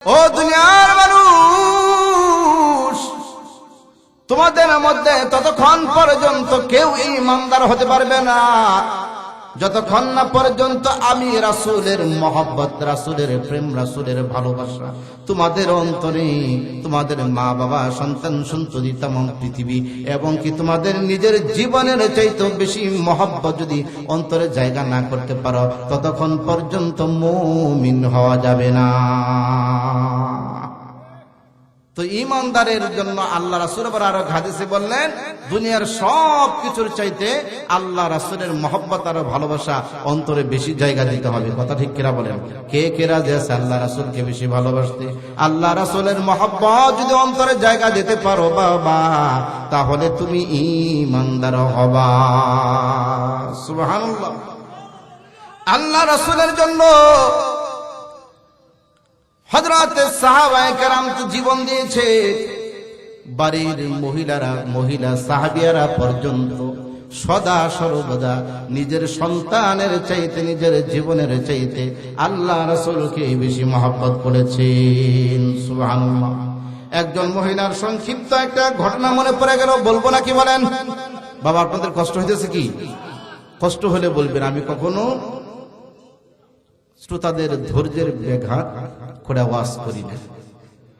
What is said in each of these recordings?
ও দুনিয়ার মানুষ, তোমাদের মধ্যে ততক্ষণ পর্যন্ত কেউ ঈমানদার হতে পারবে না যতক্ষণ না পর্যন্ত আমি রাসূলের মহব্বত, রাসূলের প্রেম, রাসূলের ভালোবাসা তোমাদের অন্তরে, তোমাদের মা বাবা, সন্তান সন্ততি, तमाम পৃথিবী এবং কি তোমাদের নিজের জীবনের চাইতে বেশি মহব্বত যদি অন্তরে জায়গা না করতে পারো, ততক্ষণ পর্যন্ত মুমিন হওয়া যাবে না। তো ঈমানদারের জন্য আল্লাহ রাসূল আরো হাদিসে বললেন, দুনিয়ার সব কিছুর চাইতে আল্লাহ রাসূলের মহব্বত আর ভালোবাসা অন্তরে বেশি জায়গা দিতে হবে। কথা ঠিক কিনা বলেন? কে কে রাজি আছে আল্লাহ রাসূলকে বেশি ভালোবাসতে? আল্লাহ রাসূলের মহব্বত যদি অন্তরে জায়গা দিতে পারো বাবা, তাহলে তুমি ঈমানদার হবা। সুবহানাল্লাহ। আল্লাহ রাসূলের জন্য হযরতে সাহাবায়ে কেরাম তো জীবন দিয়েছে, বাড়ির মহিলা সাহাবিয়ারা পর্যন্ত সদা সর্বদা নিজের সন্তানের চাইতে, নিজের জীবনের চাইতে আল্লাহ রাসূলকে বেশি মহব্বত করেছেন। সুবহানাল্লাহ। একজন মহিলার সংক্ষিপ্ত একটা ঘটনা মনে পড়ে গেল, বলবো না কি বলেন? বাবা আপনাদের কষ্ট হইতেছে কি? কষ্ট হলে বলবেন, আমি কখনো শ্রোতাদের ধৈর্যের ব্যাঘাত করে ওয়াজ করি না।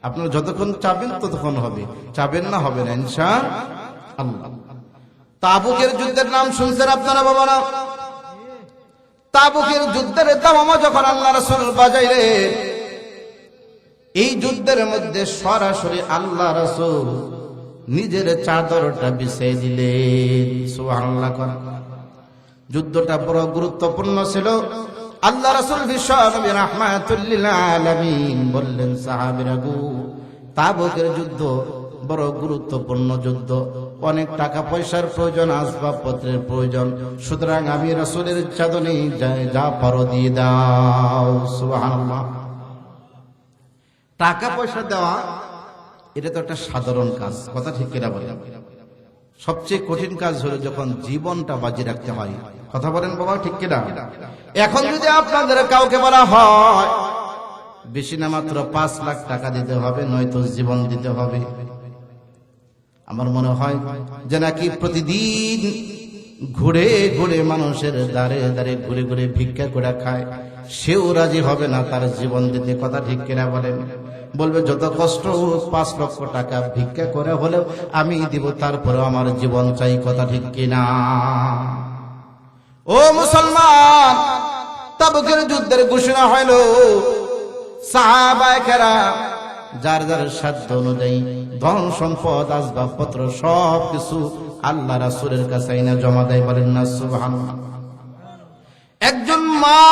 আপনারা যতক্ষণ চাবেন ততক্ষণ হবে, চাবেন না হবে না ইনশাআল্লাহ। তাবুকের যুদ্ধের নাম শুনছেন আপনারা বাবারা? তাবুকের যুদ্ধের দামামা যখন আল্লাহ রাসূল বাজাইলেন, এই যুদ্ধের মধ্যে সরাসরি আল্লাহ রাসূল নিজের চাদরটা বিছিয়ে দিলেন। সুবহানাল্লাহ। যুদ্ধটা বড় গুরুত্বপূর্ণ ছিল। আল্লাহ রাসূল বিশ্ব নবী রাহমাতুল লিল আলামিন বললেন, সাহাবীরা গো, তাবুকের যুদ্ধ বড় গুরুত্বপূর্ণ যুদ্ধ, অনেক টাকা পয়সার প্রয়োজন, আসবাবপত্রের প্রয়োজন, সুতরাং আমি রাসূলের চাদরে যা পারো দিয়ে দাও। সুবহানাল্লাহ। টাকা পয়সা দেওয়া এটা তো একটা সাধারণ কাজ, কথা ঠিক কিনা বলেন? সবচেয়ে কঠিন কাজ হলো যখন জীবনটা বাজি রাখতে হয়। কথা বলেন বাবা, ঠিক কিনা? এখন যদি আপনাদের কাউকে বলা হয় বেশি না মাত্র 5 লাখ টাকা দিতে হবে, নয়তো জীবন দিতে হবে, আমার মনে হয় যে নাকি প্রতিদিন ঘুরে ঘুরে মানুষের দ্বারে দ্বারে ঘুরে ঘুরে ভিক্ষা করে খায়, সেও রাজি হবে না তার জীবন দিতে। কথা ঠিক কিনা বলেন? বলবে যত কষ্ট 5 লক্ষ টাকা ভিক্ষা করে হলেও আমি দিব, তারপরে আমার জীবন চাই। কথা ঠিক কিনা? ও মুসলমান, তাবুকের যুদ্ধের ঘোষণা হইল, সাহাবায়ে কেরাম যার যার সাধ্য অনুযায়ী ধন সম্পদ, আসবাবপত্র সব কিছু আল্লাহ রাসূলের কাছে আইনা জমা দেয়। বলেন না সুবহানাল্লাহ। একজন মা,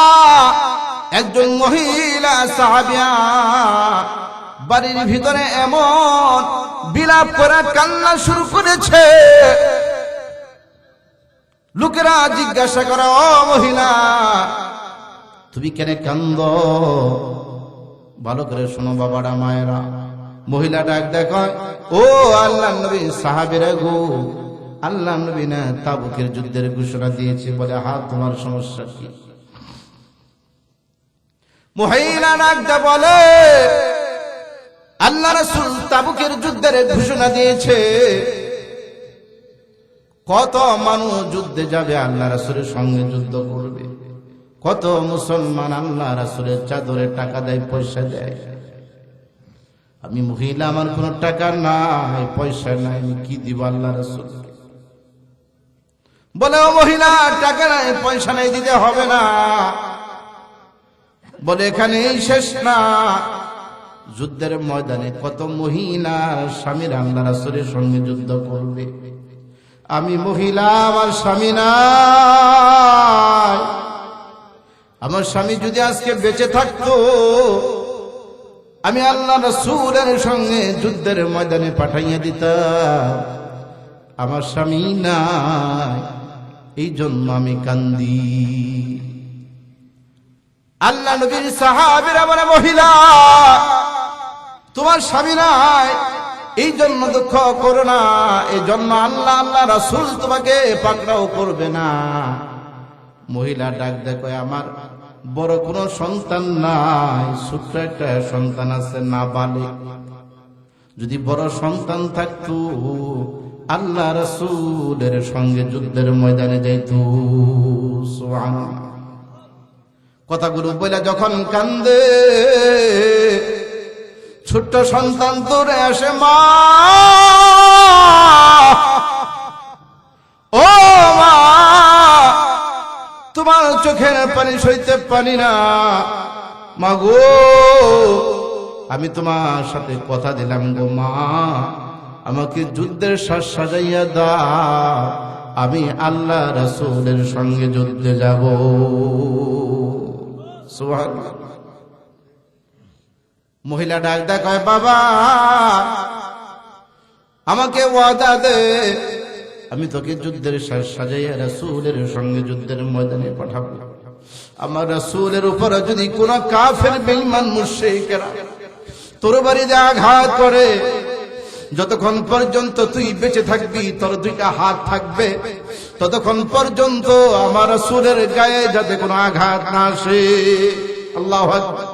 একজন মহিলা সাহাবিয়া বাড়ির ভিতরে এমন বিলাপ করে কান্না শুরু করেছে, লোকেরা জিজ্ঞাসা করে, ও মহিলা তুমি কেন কান্দ? ভালো করে শোনো বাবারা, মায়েরা। মহিলা ডাক দেখো, ও আল্লাহর নবী, সাহাবীরা গো, আল্লাহর নবী না তাবুকের যুদ্ধের ঘোষণা দিয়েছে, বলে হাত তোমার সমস্যা কি? মহিলা ডাকতে বলে, আল্লাহ রাসূল তাবুকের যুদ্ধের ঘোষণা দিয়েছে, কত মানুষ যুদ্ধে যাবে, আল্লাহ রাসূলের সঙ্গে যুদ্ধ করবে, কত মুসলমান আল্লাহ রাসূলের চাদরে টাকা দেয়, পয়সা দেয়। আমি মহিলা, আমার কোনো টাকা নাই, পয়সা নাই, আমি কি দিব আল্লাহ রাসূলকে? বলে, ও মহিলা, টাকা নাই পয়সা নাই, দিতে হবে না। বলে, এখানেই শেষ না, যুদ্ধের ময়দানে কত মহিলা স্বামীর আল্লাহ রাসূলের সঙ্গে যুদ্ধ করবে। আমি মহিলা, আমার স্বামী নাই, আমার স্বামী যদি আজকে বেঁচে থাকতো, আমি আল্লাহ রাসূলের সঙ্গে যুদ্ধের ময়দানে পাঠাইয়া দিতাম। আমার স্বামী নাই, এই জন্য আমি কান্দি। আল্লাহ নবীর সাহাবীরা বলে, মহিলা তোমার স্বামী নাই, এই জন্য দুঃখ করো না, এই জন্য আল্লাহ রাসূল তোমাকে পাকড়াও করবে না। মহিলা ডাক দেখো, আমার বড় কোনো সন্তান নাই, ছোট্ট একটা সন্তান আছে নাবালিগ। যদি বড় সন্তান থাকতো আল্লাহ রাসূলের সঙ্গে যুদ্ধের ময়দানে যাইত। সুবহানাল্লাহ। কথাগুলো বলে যখন কান্দে, ছোট্ট সন্তান দৌড়ে আসে, মা ও মা, তোমার চোখের পানি সইতে পারি না, মা গো আমি তোমার সাথে কথা দিলাম গো মা, আমাকে যুদ্ধের সাজ সাজাইয়া দাও, আমি আল্লাহ রাসূলের সঙ্গে যুদ্ধে যাব। সুবহানাল্লাহ। মহিলা ডাক দেয়, কয় বাবা আমাকে ওয়াদা দে, আমি তোকে যুদ্ধের সাজ সাজাইয়া রাসূলের সঙ্গে যুদ্ধের ময়দানে পাঠাবো। আমার রাসূলের উপর যদি কোন কাফের বেঈমান মুশরিকরা তোর বাড়িতে আঘাত করে, যতক্ষণ পর্যন্ত তুই বেঁচে থাকবি, তোর দুইটা হাত থাকবে, ততক্ষণ পর্যন্ত আমার রাসূলের গায়ে যাতে কোনো আঘাত না আসে। আল্লাহু আকবার।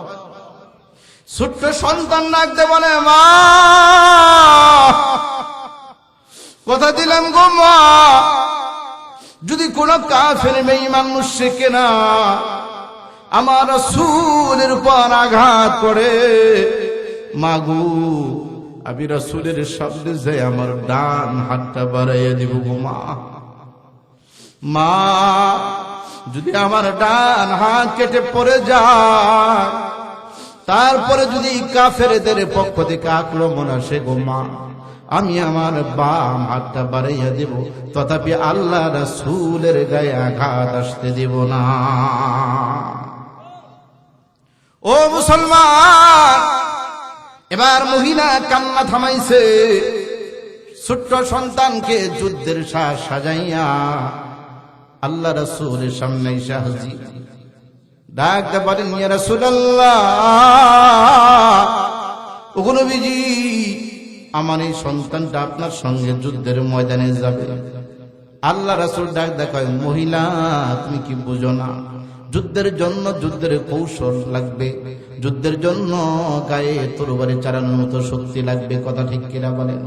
ছোট্ট সন্তান ডাকতে বলে, মা কথা দিলাম গো মা, যদি কোন কাফের বেঈমান মুশরিকেরা আমার রাসূলের উপর আঘাত করে, মাগো আমি রাসূলের সামনে যাই আমার ডান হাতটা বাড়াইয়া দিব গো মা। মা যদি আমার ডান হাত কেটে পড়ে যায়, তারপরে যদি কাফেরদের পক্ষ থেকে আক্রমণ আসে গো মা, আমি আমার বাম হাতটা বাড়াইয়া দেব, তথাপি আল্লাহ রাসূলের গায়ে আঘাত আসতে দেব না। ও মুসলমান, এবার মহিলা কান্না থামাইছে, ছোট্ট সন্তানকে যুদ্ধের সাজ সাজাইয়া আল্লাহ রাসূলের সামনে এসে হাজির। ডাকতে পারেন, ইয়া রাসূলুল্লাহ, ওগো নবীজি, আমার এই সন্তানটা আপনার সঙ্গে যুদ্ধের ময়দানে যাবে। আল্লাহ রাসূল ডাক দেখায়, মহিলা তুমি কি বুঝো না, যুদ্ধের জন্য যুদ্ধের কৌশল লাগবে, যুদ্ধের জন্য গায়ে তরবারি চালানোর মতো শক্তি লাগবে। কথা ঠিক কিনা বলেন?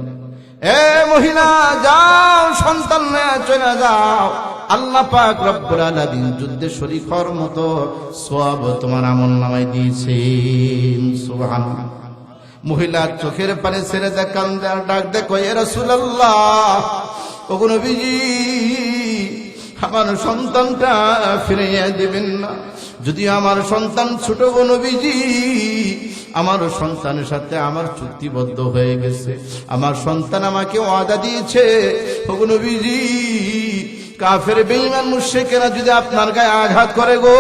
এ মহিলা, যাও সন্তান নিয়ে চলে যাও, আল্লাহ পাক রব্বুল আলামিন যুদ্ধে শরীক হওয়ার মতো সওয়াব তোমার আমলনামায় দিয়েছেন। সুবহানাল্লাহ। মহিলা চোখের পানি ছেড়ে দেয়, কান্দে আর ডাক দেয়, কয় ইয়া রাসূলুল্লাহ, ওগো নবীজি, আমার সন্তানটা ফিরাইয়া দিবেন না? যদিও আমার সন্তান ছোট গো নবীজি, আমার সন্তানের সাথে আমার চুক্তিবদ্ধ হয়ে গেছে, আমার সন্তান আমাকে ওয়াদা দিয়েছে, ওগো নবীজি, কাফের বেঈমান মুশরিকেরা যদি আপনার গায়ে আঘাত করে গো,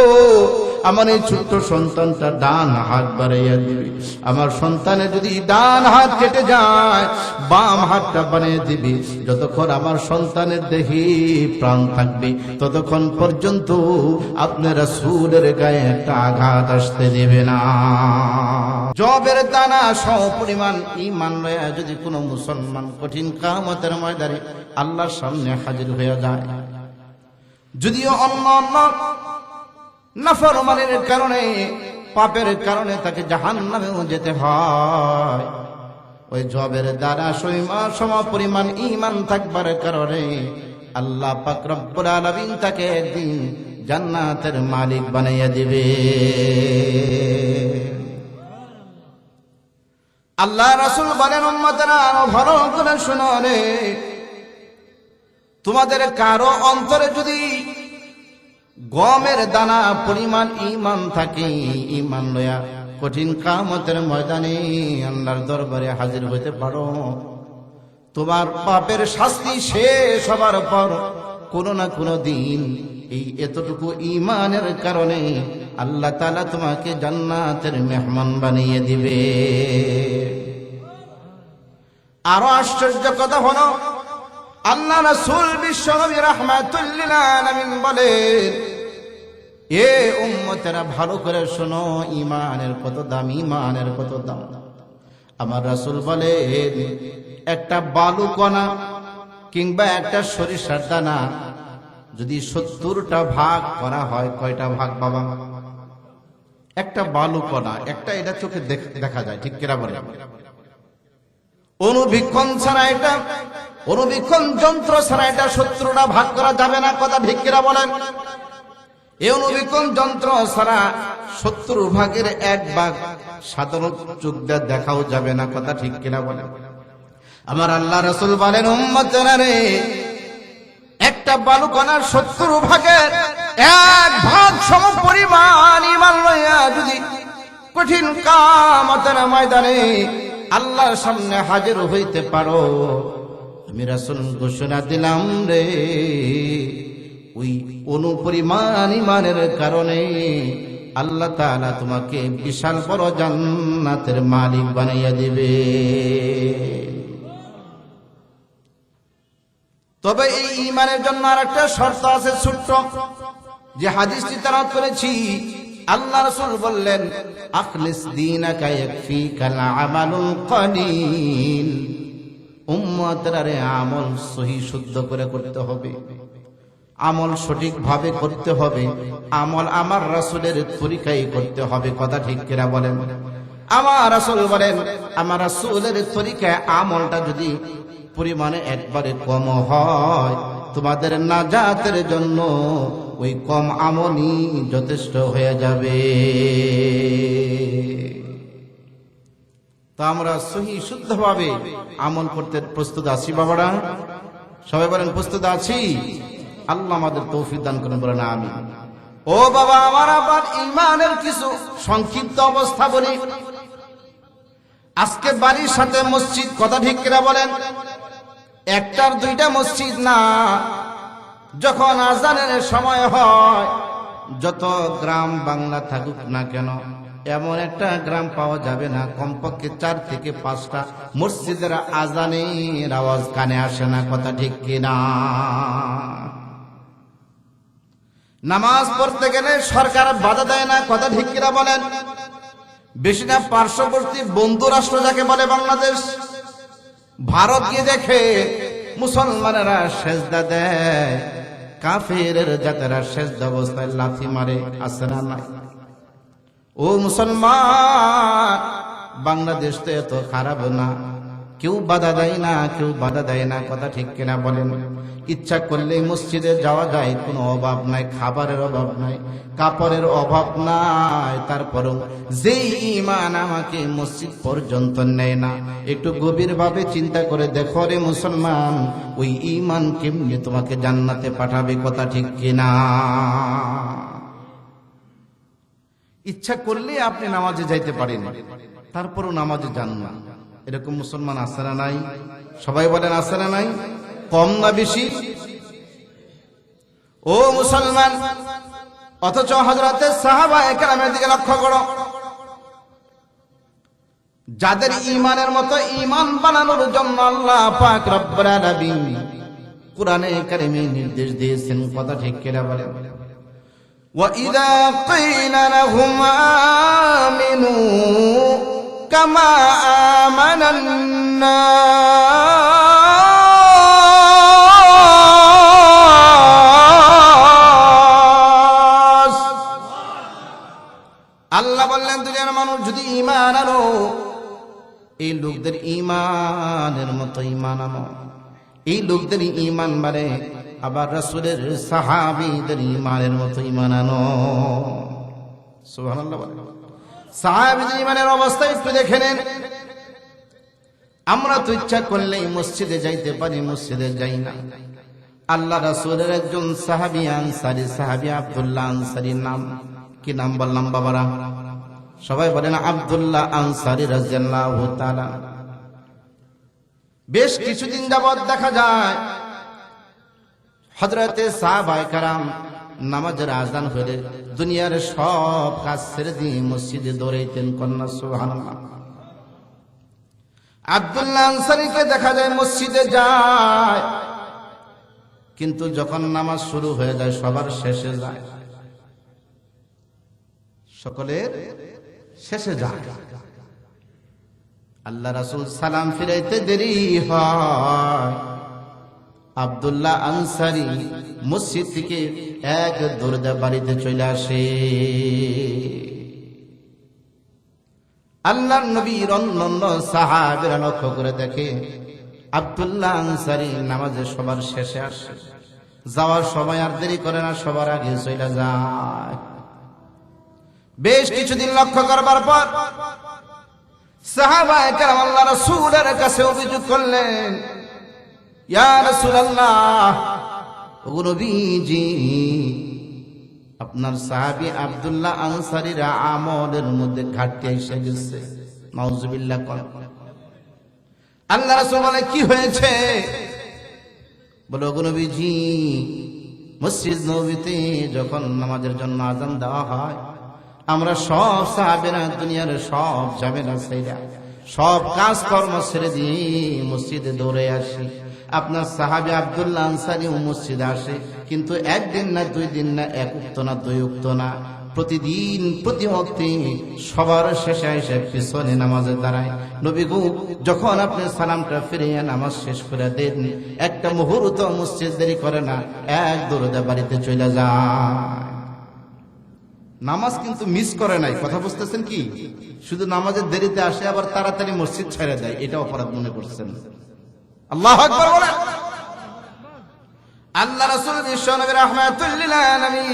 আমার এই ছোট্ট সন্তানটা ডান হাত বাড়াইয়া দিবে, আমার সন্তানের যদি ডান হাত কেটে যায় বাম হাতটা বানিয়ে দিবি, যতক্ষণ আমার সন্তানের দেহে প্রাণ থাকবে ততক্ষণ পর্যন্ত আপনার রাসূলের গায়ে একটা আঘাত আসতে দেবে না। জবের দানা সমপরিমাণ ঈমান লয়া যদি কোনো মুসলমান কঠিন কিয়ামতের ময়দানে আল্লাহর সামনে হাজির হয়ে যায়, যদিও অন্য নাফরমানের কারণে, পাপের কারণে তাকে জাহান্নামেও যেতে হয়, ওই জবের দ্বারা সমপরিমাণ ঈমান থাকবার কারণে আল্লাহ পাক রব্বুল আলামিন তাকে একদিন জান্নাতের মালিক বানাইয়া দিবে। আল্লাহ রাসূল বলেন, উম্মতেরা ভালো করে শোনো রে, তোমাদের কারো অন্তরে যদি গমের দানা পরিমাণ ঈমান থাকে, ঈমান লয়া কঠিন কিয়ামতের ময়দানে আল্লাহর দরবারে হাজির হইতে পারো, তোমার পাপের শাস্তি শেষ হবার পর কোনো না কোনো দিন এই এতটুকু ঈমানের কারণে আল্লাহ তাআলা তোমাকে জান্নাতের মেহমান বানিয়ে দিবে। আরো আশ্চর্য কথা হলো, আল্লাহ রাসূল বিশ্বনবী রাহমাতুল লিল আলামিন বলেন, এ উম্মতেরা ভালো করে শোনো, ঈমানের কত দাম, ঈমানের কত দাম। আমার রাসূল বলেন, একটা বালুকণা কিংবা একটা সরিষার দানা যদি 70টা ভাগ করা হয়, কয়টা ভাগ বাবা? একটা বালুকণা, একটা এটা চোখে দেখা যায়, ঠিক কিনা বলে? অনুবীক্ষণ ছাড়া এটা, অনুবীক্ষণ যন্ত্র ছাড়া এটা শত্রুরা ভাগ করা যাবে না, কথা ঠিক কিনা বলেন? এই অনুবীক্ষণ যন্ত্র ছাড়া শত্রু ভাগের এক ভাগ সাধারণ চোখ দিয়ে দেখাও যাবে না, কথা ঠিক কিনা বলেন? আমার আল্লাহ রাসূল বলেন, উম্মতেরা রে, একটা বালুকণার 70 ভাগের এক ভাগ সম পরিমাণ ঈমান লইয়া যদি কঠিন কিয়ামতের ময়দানে আল্লাহর সামনে হাজির হইতে পারো, আমি রাসূল ঘোষণা দিলাম রে, ওই অনুপরিমাণ ঈমানের কারণে আল্লাহ তাআলা তোমাকে বিশাল বড় জান্নাতের মালিক বানাইয়া দিবে। তবে এই ঈমানের জন্য আরেকটা শর্ত আছে ছোট্ট, যে হাদিসটি তেলাওয়াত করেছি। আল্লাহ রাসূল বললেন, আখলিস দীনাকা ইয়াকফিকাল আমালুল কলিল। উম্মতরা রে, আমল সহি শুদ্ধ করে করতে হবে, আমল সঠিকভাবে করতে হবে, আমল আমার রাসূলের তরিকায় করতে হবে, কথা ঠিক কিনা বলেন? আমার রাসূল বলেন, আমার রাসূলের তরিকায় আমলটা যদি পরিমাণে একবারে কম হয়, তোমাদের নাজাতের জন্য ওই কম আমলই যথেষ্ট হয়ে যাবে। তো আমরা সহি শুদ্ধভাবে আমল করতে প্রস্তুত আছি বাবারা? সবাই বলেন প্রস্তুত আছি? আল্লাহ আমাদের তৌফিক দান করেন, বলেন আমিন। ও বাবা আমার, আবার ঈমানের কিছু সংক্ষিপ্ত অবস্থা বলি। আজকে বাড়ির সাথে মসজিদ, কথা ঠিক কিনা বলেন? একটার দুইটা মসজিদ না, যখন আজানের সময় হয়, যত গ্রাম বাংলা থাকুক না কেন, এমন একটা গ্রাম পাওয়া যাবে না কমপক্ষে 4 থেকে 5টা মসজিদের আজানের আওয়াজ কানে আসে না, কথা ঠিক কিনা? নামাজ পড়তে গেলে সরকার বাধা দেয় না, কথা ঠিক কিনা বলেন? বেশি না পার্শ্ববর্তী বন্ধু রাষ্ট্র যাকে বলে বাংলাদেশ, ভারত গিয়ে দেখে মুসলমানেরা সেজদা দেয়, কাফেরের জাতেরা সেজদা অবস্থায় লাথি মারে, আছে না নাই? ও মুসলমান, বাংলাদেশ তো এত খারাপ না, কেউ বাধা দেয় না, কেউ বাধা দেয় না, কথা ঠিক কিনা বলেন? ইচ্ছা করলে মসজিদে যাওয়া যায়, কোনো অভাব নাই, খাবারের অভাব নাই, কাপড়ের অভাব নাই। তারপরেও যেই ঈমান আমাকে মসজিদ পর্যন্ত নেয় না, একটু গভীর ভাবে চিন্তা করে দেখো রে মুসলমান, ওই ঈমান কেমনে তোমাকে জান্নাতে পাঠাবে, কথা ঠিক কিনা? ইচ্ছা করলে আপনি নামাজে যাইতে পারেন, তারপরও নামাজে যান না, এরকম মুসলমান আছে না নাই? সবাই বলেন আছে না নাই? কম না বেশি? ও মুসলমান, অথচ হযরতে সাহাবায়ে কেরামের দিকে লক্ষ্য করো, যাদের ঈমানের মতো ঈমান বানানোর জন্য আল্লাহ পাক রব্বুল আলামিন কোরআনে কারিমে নির্দেশ দিয়েছেন, কথা ঠিক কিনা বলেন? وَإِذَا قِيلَ لَهُمْ آمِنُوا كَمَا آمَنَ النَّاسُ। আল্লাহ বললেন, দুনিয়ার মানুষ যদি ঈমান আনো, এই লোকদের ঈমানের মতো ঈমান আনো, এই লোকদের ঈমান বাড়ে, আবার রাসূলের সাহাবীদের ঈমানের মতো ঈমান আনো। সুবহানাল্লাহ। সাহাবীদের ঈমানের অবস্থা একটু দেখে নেন। আমরা তো ইচ্ছা করলেই মসজিদে যাইতে পারি, মসজিদে যাই না। আল্লাহ রাসূলের একজন সাহাবী আনসারী, সাহাবী আব্দুল্লাহ আনসারীর নাম কি? নাম বললাম বাবারা? সবাই বলেন আব্দুল্লাহ আনসারী রাদিয়াল্লাহু তাআলা। বেশ কিছুদিন যাবত দেখা যায় হযরতে সাহাবায়ে কেরাম নামাজের আযান হলে দুনিয়ার সব কাজ ছেড়ে দিয়ে মসজিদে দৌড়াইতেন, কন্যা সুবহানাল্লাহ। আব্দুল্লাহ আনসারীকে দেখা যায় মসজিদে যায়, কিন্তু যখন নামাজ শুরু হয়ে যায় সবার শেষে যায়, সকলের শেষে যায়। আল্লাহ রাসূল সালাম ফিরাইতে দেরি হয়, আব্দুল্লাহ আনসারী মসজিদ থেকে এক দৌড়ে বাড়িতে চলে আসে। আল্লাহর নবীর অন্যান্য সাহাবীরা লক্ষ্য করে দেখে আব্দুল্লাহ আনসারী নামাজে সবার শেষে আসে, যাওয়ার সময় আর দেরি করে না, সবার আগে চলে যায়। বেশ কিছুদিন লক্ষ্য করবার পর সাহাবায়ে কেরাম আল্লাহ রাসূলের কাছে অভিযোগ করলেন, ইয়া রাসূলুল্লাহ, ও নবীজি, আপনার সাহাবী আব্দুল্লাহ আনসারীর আমলের মধ্যে ঘাটতি এসে গেছে। নাউজুবিল্লাহ। আল্লাহ রাসূল বলে, কি হয়েছে? বলো, গো নবীজি, মসজিদ নববীতে যখন নামাজের জন্য আযান দেওয়া হয়, আমরা সব সাহাবীরা দুনিয়ার সব ঝামেলা ছেড়ে, সব কাজকর্ম ছেড়ে দিয়ে মসজিদে দৌড়ে আসি। আপনার সাহাবী আব্দুল্লাহ আনসারী মসজিদে আসে, কিন্তু একদিন না, দুই দিন না, এক উক্ত না, দুই উক্ত না, প্রতিদিন প্রতি ওয়াক্তে সবার শেষে এসে পিছনে নামাজে দাঁড়ায়। নবী গো, যখন আপনি সালামটা ফিরিয়ে নামাজ শেষ করে দেন, একটা মুহূর্ত মসজিদ দেরি করে না, এক দৌড়ে বাড়িতে চলে যায়। নামাজ কিন্তু মিস করে নাই, কথা বুঝতেছেন কি? শুধু নামাজের দেরিতে আসে, আবার তাড়াতাড়ি মসজিদ ছেড়ে দেয়, এটা অপরাধ মনে করছেন। আল্লাহু আকবার বলেন। আল্লাহ রাসূল বিশ্বনবী রাহমাতুল লিল আলামিন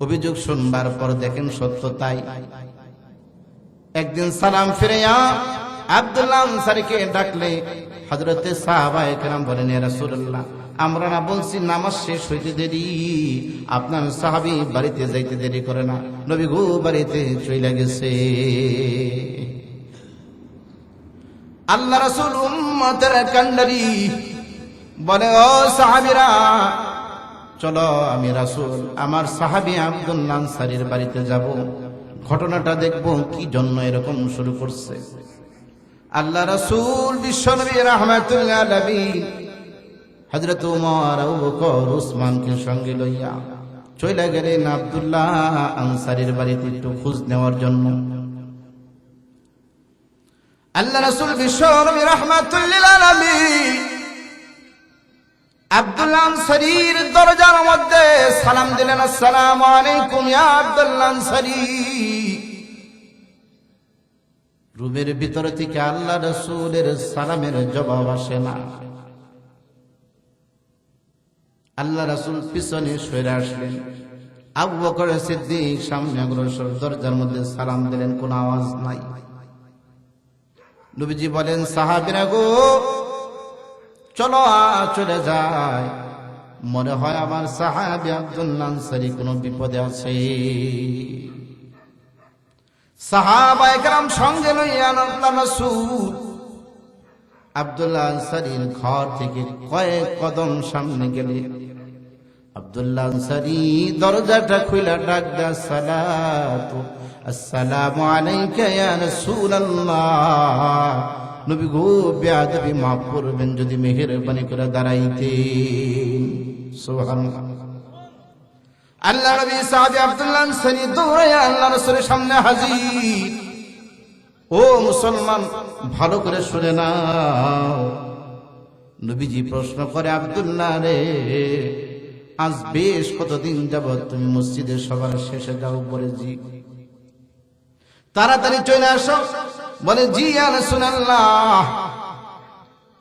অভিযোগ শুনবার পর দেখেন সত্য তাই। একদিন সালাম ফিরিয়া আব্দুল্লাহ আনসারীকে ডাকলে হযরতে সাহাবায়ে কেরাম বলেন, ইয়া রাসূলুল্লাহ, আমরা না বলছি নামাজ শেষ হইতে দেরি, আপনার সাহাবী বাড়িতে যাইতে দেরি করে না, নবী গো বাড়িতে চলে গেছে। আল্লাহ রাসূল উম্মতের কান্ডারি বলে, ও সাহাবীরা, চলো আমি রাসূল আমার সাহাবী আব্দুল্লাহ আনসারীর বাড়িতে যাব, ঘটনাটা দেখব কি জন্য এরকম শুরু করছে। আল্লাহ রাসূল বিশ্বনবী রাহমাতুল লিল আলামিন হযরত ওমর, আবু বকর, উসমানকে সঙ্গে লইয়া চলে গেলেন আব্দুল্লাহ আনসারীর বাড়িতে একটু খোঁজ নেওয়ার জন্য। আল্লাহ রাসূল বিশ্বনবী রাহমাতুল লিল আলামিন আব্দুল্লাহ আনসারীর দরজার মধ্যে সালাম দিলেন, আসসালামু আলাইকুম ইয়া আব্দুল্লাহ আনসারী। রুমের ভিতর থেকে আল্লাহ রাসূলের সালামের জবাব আসে না। আল্লাহ রাসূল পিছনে সরে আসলেন, আবু বকর সিদ্দিক সামনে অগ্রসর, দরজার মধ্যে সালাম দিলেন, কোনো আওয়াজ নাই। নবীজি বলেন, সাহাবীরা গো, চলো চলে যায়, মনে হয় আমার সাহাবী আব্দুল্লাহ আনসারী কোনো বিপদে আছে। সাহাবায়ে কেরাম সঙ্গে লইয়া আল্লাহ রাসূল আব্দুল্লাহ আনসারীর ঘর থেকে কয়েক কদম সামনে গেলে আব্দুল্লাহ আনসারী দরজাটা খুলে ডাক দেয়, সালাতু আসসালামু আলাইকা ইয়া রাসূলুল্লাহ। নবী গো, বেয়াদবি মাফ করবেন, যদি মেহেরবানি করে দাঁড়াইতেন। সুবহানাল্লাহ। আল্লাহ নবী সাহাবী আব্দুল্লাহ আনসারী দৌড়ে আল্লাহ রাসূলের সামনে হাজির। ও মুসলমান, ভালো করে শুনে নাও। নবীজি প্রশ্ন করে, আব্দুল্লাহ রে, আজ বেশ কতদিন যাবত তুমি মসজিদে সবার শেষে যাও? বলে জি। তাড়াতাড়ি চলে আসো। বলে, জি ইয়া রাসূলুল্লাহ।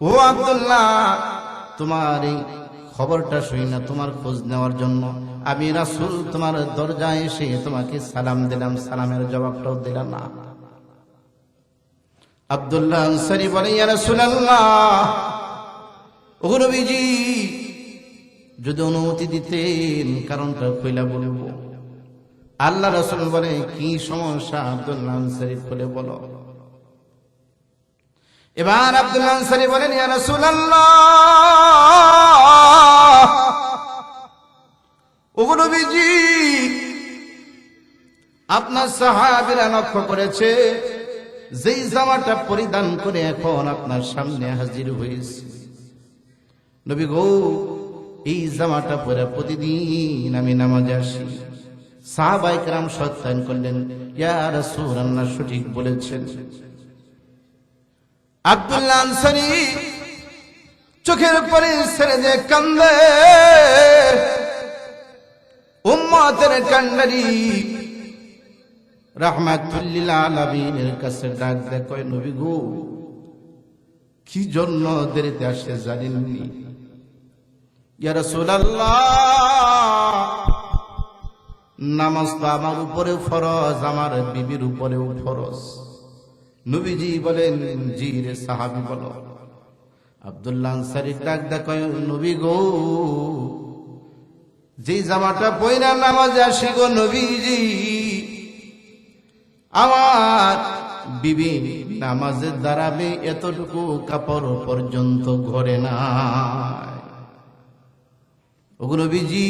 ও আব্দুল্লাহ, তোমার এই খবরটা শুনি না, তোমার খোঁজ নেওয়ার জন্য আমি রাসূল তোমার দরজায় এসে তোমাকে সালাম দিলাম, সালামের জবাবটাও দিলাম না। আব্দুল্লাহ আনসারী বলে, ইয়া রাসূলুল্লাহ, ও নবীজি, যদি অনুমতি দিতেন কারণটা কইলা বলবো। আল্লাহ রাসূল বলে, কি সমস্যা? আব্দুল্লাহ আনসারী খুলে বলো। এবার আব্দুল্লাহ আনসারী বলেন, ইয়া রাসূলুল্লাহ, ও নবীজি, আপনার সাহাবীরা লক্ষ্য করেছে যেই জামাটা পরিধান করে এখন আপনার সামনে হাজির হয়েছে, নবী গো, এই জামাটা পরে প্রতিদিন আমি নামাজে আসি। সাহাবায়ে কেরাম সত্যায়ন করলেন, ইয়া রাসূলুল্লাহ, সঠিক বলেছেন। আব্দুল্লাহ আনসারী চোখের পানি ছেড়ে দিয়ে কান্দে। উম্মতের কান্ডারি রাহমাতুল লিল আলামিনের কাছে ডাক দেয়, কয় নবী গো, কি জন্য দেরিতে আসে জানেননি? ইয়া রাসূলুল্লাহ, নামাজ তো আমার উপরে ফরজ, আমার বিবির উপরেও ফরজ। নবীজি বলেন, জি রে সাহাবী বলো। আব্দুল্লাহ আনসারী ডাক দেয়, কয় নবী গো, যে জামাটা পয়রা নামাজে আসি গো নবীজি, আমার বিবি নামাজের দাঁড়াবে এতটুকু কাপড় পর্যন্ত ঘরে নাই। ওগো নবীজি,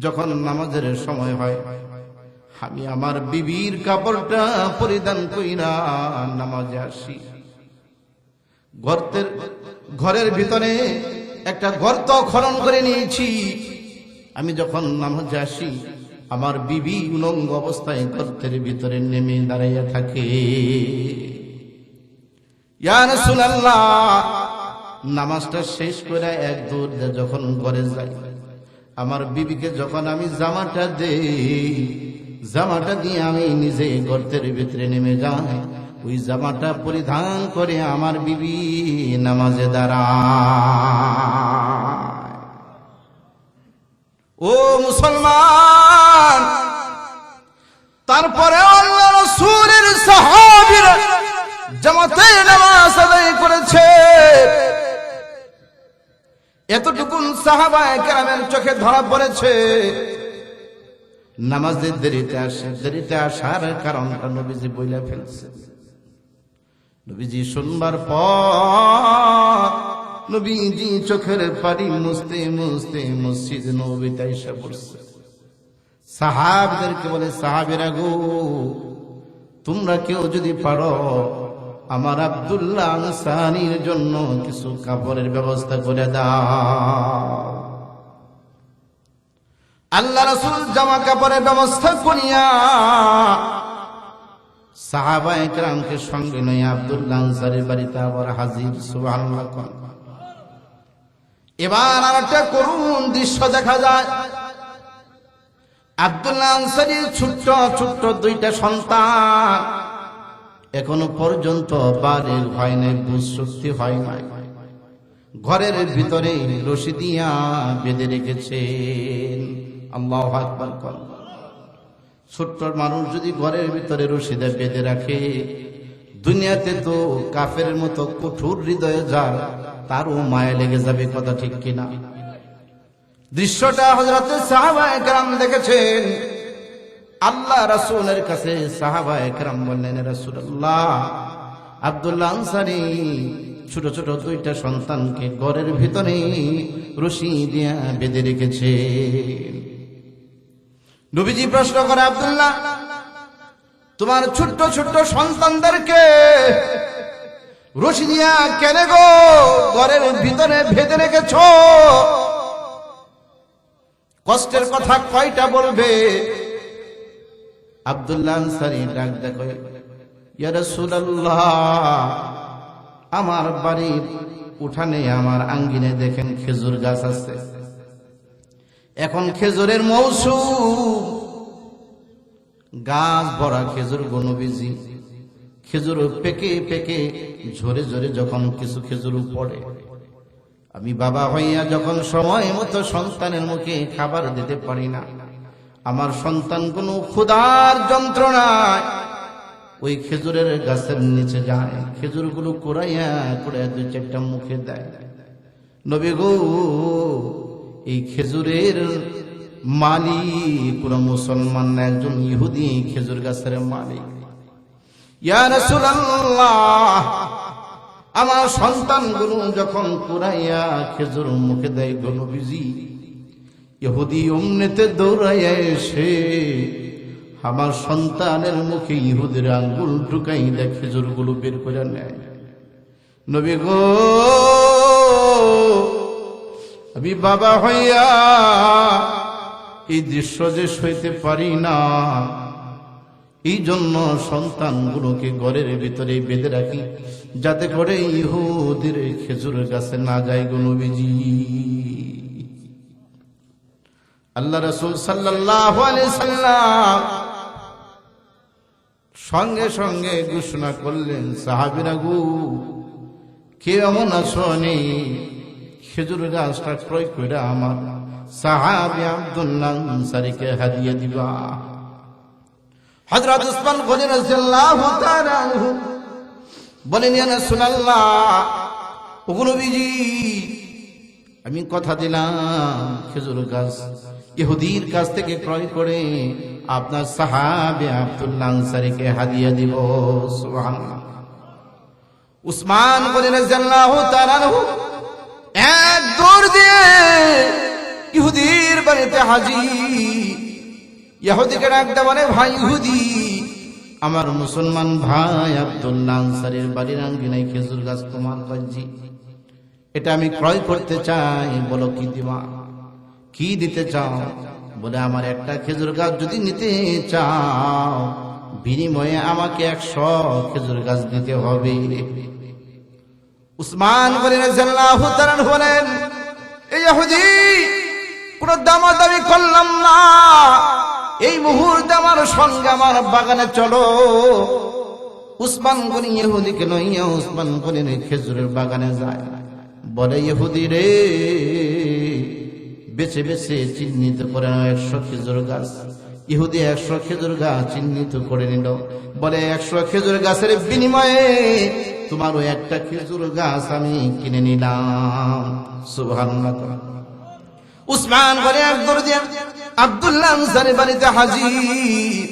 যখন নামাজের সময় হয় আমি আমার বিবির কাপড়টা পরিধান কইরা নামাজে আসি। ঘরের ভিতরে একটা গর্ত খনন করে নিয়েছি। আমি যখন নামাজে আসি আমার বিবি উলঙ্গ অবস্থায় গর্তের ভিতরে নেমে দাঁড়াইয়া থাকে। ইয়া রাসূলুল্লাহ, নামাজটা শেষ করে এক দৌড়ে যখন ঘরে যাই, আমার বিবিকে যখন আমি জামাটা দেই, জামাটা দিয়ে আমি নিজে গর্তের ভিতরে নেমে যাই, ওই জামাটা পরিধান করে আমার বিবি নামাজে দাঁড়ায়। ও মুসলমান, তারপরে আল্লাহ রাসূলের সাহাবীরা জামাতে নামাজ আদায় করেছে। এতটুকুন সাহাবায়ে কেরামের চোখে ধরা পড়েছে। নামাজের দেরিতে আসার কারণটা নবীজি বইলা ফেলছে। নবীজি শুনবার পর নবীজি চোখের পানি মুছতে মুছতে মসজিদ নববীতে এসে পড়ছে। সাহাবীদেরকে বলে, সাহাবীরা গো, তোমরা কেউ যদি পারো আমার আব্দুল্লাহ আনসারীর জন্য কিছু কাপড়ের ব্যবস্থা করে দাও। আল্লাহ রাসূল জামা কাপড়ের ব্যবস্থা করিয়া সাহাবায়ে কেরামকে সঙ্গে নিয়ে আব্দুল্লাহ আনসারীর বাড়িতে আবার হাজির। সুবহানাল্লাহ। এবার আরেকটা করুণ দৃশ্য দেখা যায়। আব্দুল্লাহ আনসারীর ছোট্ট ছোট্ট দুইটা সন্তান এখনো পর্যন্ত বাড়ির হয় নাই, বুঝ শক্তি হয় নাই। ঘরের ভিতরে রশি দিয়া বেঁধে রেখেছেন। আল্লাহু আকবার। ছোট্ট মানুষ যদি ঘরের ভিতরে রশি দিয়ে বেঁধে রাখে, দুনিয়াতে তো কাফেরের মতো কঠোর হৃদয়ে যার, তারও মায়া লেগে যাবে। কথা ঠিক কিনা? দৃশ্যটা হযরতে সাহাবায়ে কেরাম দেখেছেন। আল্লাহ রাসূলের কাছে সাহাবায়ে কেরাম বললেন, রাসূলুল্লাহ, আব্দুল্লাহ আনসারী ছোট ছোট দুইটা সন্তানকে ঘরের ভিতরে রশি দিয়া বেঁধে রেখেছে। নবীজি প্রশ্ন করে, আব্দুল্লাহ, তোমার ছোট্ট ছোট্ট সন্তানদেরকে রশি দিয়া কেন গো ঘরের ভিতরে বেঁধে রেখেছ? কষ্টের কথা কয়টা বলবে? আব্দুল্লাহ আনসারী ডাক দেখো, ইয়া রাসূলুল্লাহ, আমার বাড়ির উঠানে আমার আঙ্গিনে দেখেন খেজুর গাছ আছে। এখন খেজুরের মৌসুম, গাছ ভরা খেজুর গো নবীজি। খেজুর পেকে পেকে ঝরে ঝরে যখন কিছু খেজুর পড়ে, আমি বাবা হইয়া যখন সময় মতো সন্তানের মুখে খাবার দিতে পারি না, আমার সন্তান কোনো ক্ষুধার যন্ত্রণায় ওই খেজুরের গাছের নিচে যায়, খেজুরগুলো কুড়াইয়া কুড়াইয়া দুই চারটা মুখে দেয়। নবী গো, এই খেজুরের মালিক কোন মুসলমান না, একজন ইহুদি খেজুর গাছের মালিক। ইয়া রাসূলুল্লাহ, আমার সন্তানগুলো যখন কুড়াইয়া খেজুর মুখে দেয় গো নবীজি, ইহুদি অমনেতে দৌড়াইয়া এসে আমার সন্তানের মুখে ইহুদির আঙ্গুল ঢুকাই দেয়, খেজুরগুলো বের করে নেয়। নবী গো, আমি বাবা হইয়া এই দৃশ্য যে সইতে পারি না, এই জন্য সন্তানগুলোকে ঘরের ভিতরে বেঁধে রাখি, যাতে করে ইহুদির খেজুরের কাছে না যায় গো নবীজি। আল্লাহ রাসূল সাল্লাল্লাহু আলাইহি সাল্লাম সঙ্গে সঙ্গে ঘোষণা করলেন, সাহাবীরা গো, কে এমন আসনি খেজুর গাছটা ক্রয় করে আমার সাহাবী আব্দুল্লাহ আনসারীকে হাদিয়া দিবা। হযরত উসমান গনি রাদিয়াল্লাহু তাআলা আনহু বলেন, ইয়া রাসূলুল্লাহ, ওগো নবীজি, আমি কথা দিলাম খেজুর গাছ ইহুদির কাছ থেকে ক্রয় করে আপনার সাহাবী আব্দুল্লাহ আনসারীকে হাদিয়া দিব। সুবহানাল্লাহ। উসমান গনি রাদিয়াল্লাহু তাআলা আনহু এক দৌড় দিয়ে ইহুদির বাড়িতে হাজির। ইহুদিকে ডাকতে বলে, ভাই ইহুদি, আমার মুসলমান ভাই আব্দুল্লাহ আনসারীর বাড়ির আঙ্গিনায় খেজুর গাছ তোমার কাছে, এটা আমি ক্রয় করতে চাই, বলো কি দিবা, কি দিতে চাও? বলে, আমার একটা খেজুর গাছ যদি নিতে চাও, বিনিময়ে আমাকে 100 খেজুর গাছ দিতে হবে। উসমান রাদিয়াল্লাহু তাআলা বলেন, এই ইহুদি, কোনো দামাদামি করলাম না, এই মুহূর্তে আমার সঙ্গে আমার বাগানে চলো। উসমান গনি ইহুদিকে লইয়া উসমান গনির খেজুরের বাগানে যায়। বলে, ইহুদি রে, বেছে বেছে চিহ্নিত করে 100 খেজুর গাছ। ইহুদি 100 খেজুর গাছ চিহ্নিত করে নিল। বলে, 100 খেজুর গাছের বিনিময়ে তোমারও একটা খেজুর গাছ আমি কিনে নিলাম। সুবহানাল্লাহ। উসমান গনি একদর দিয়ে আব্দুল্লাহ আনসারী বাড়িতে হাজির।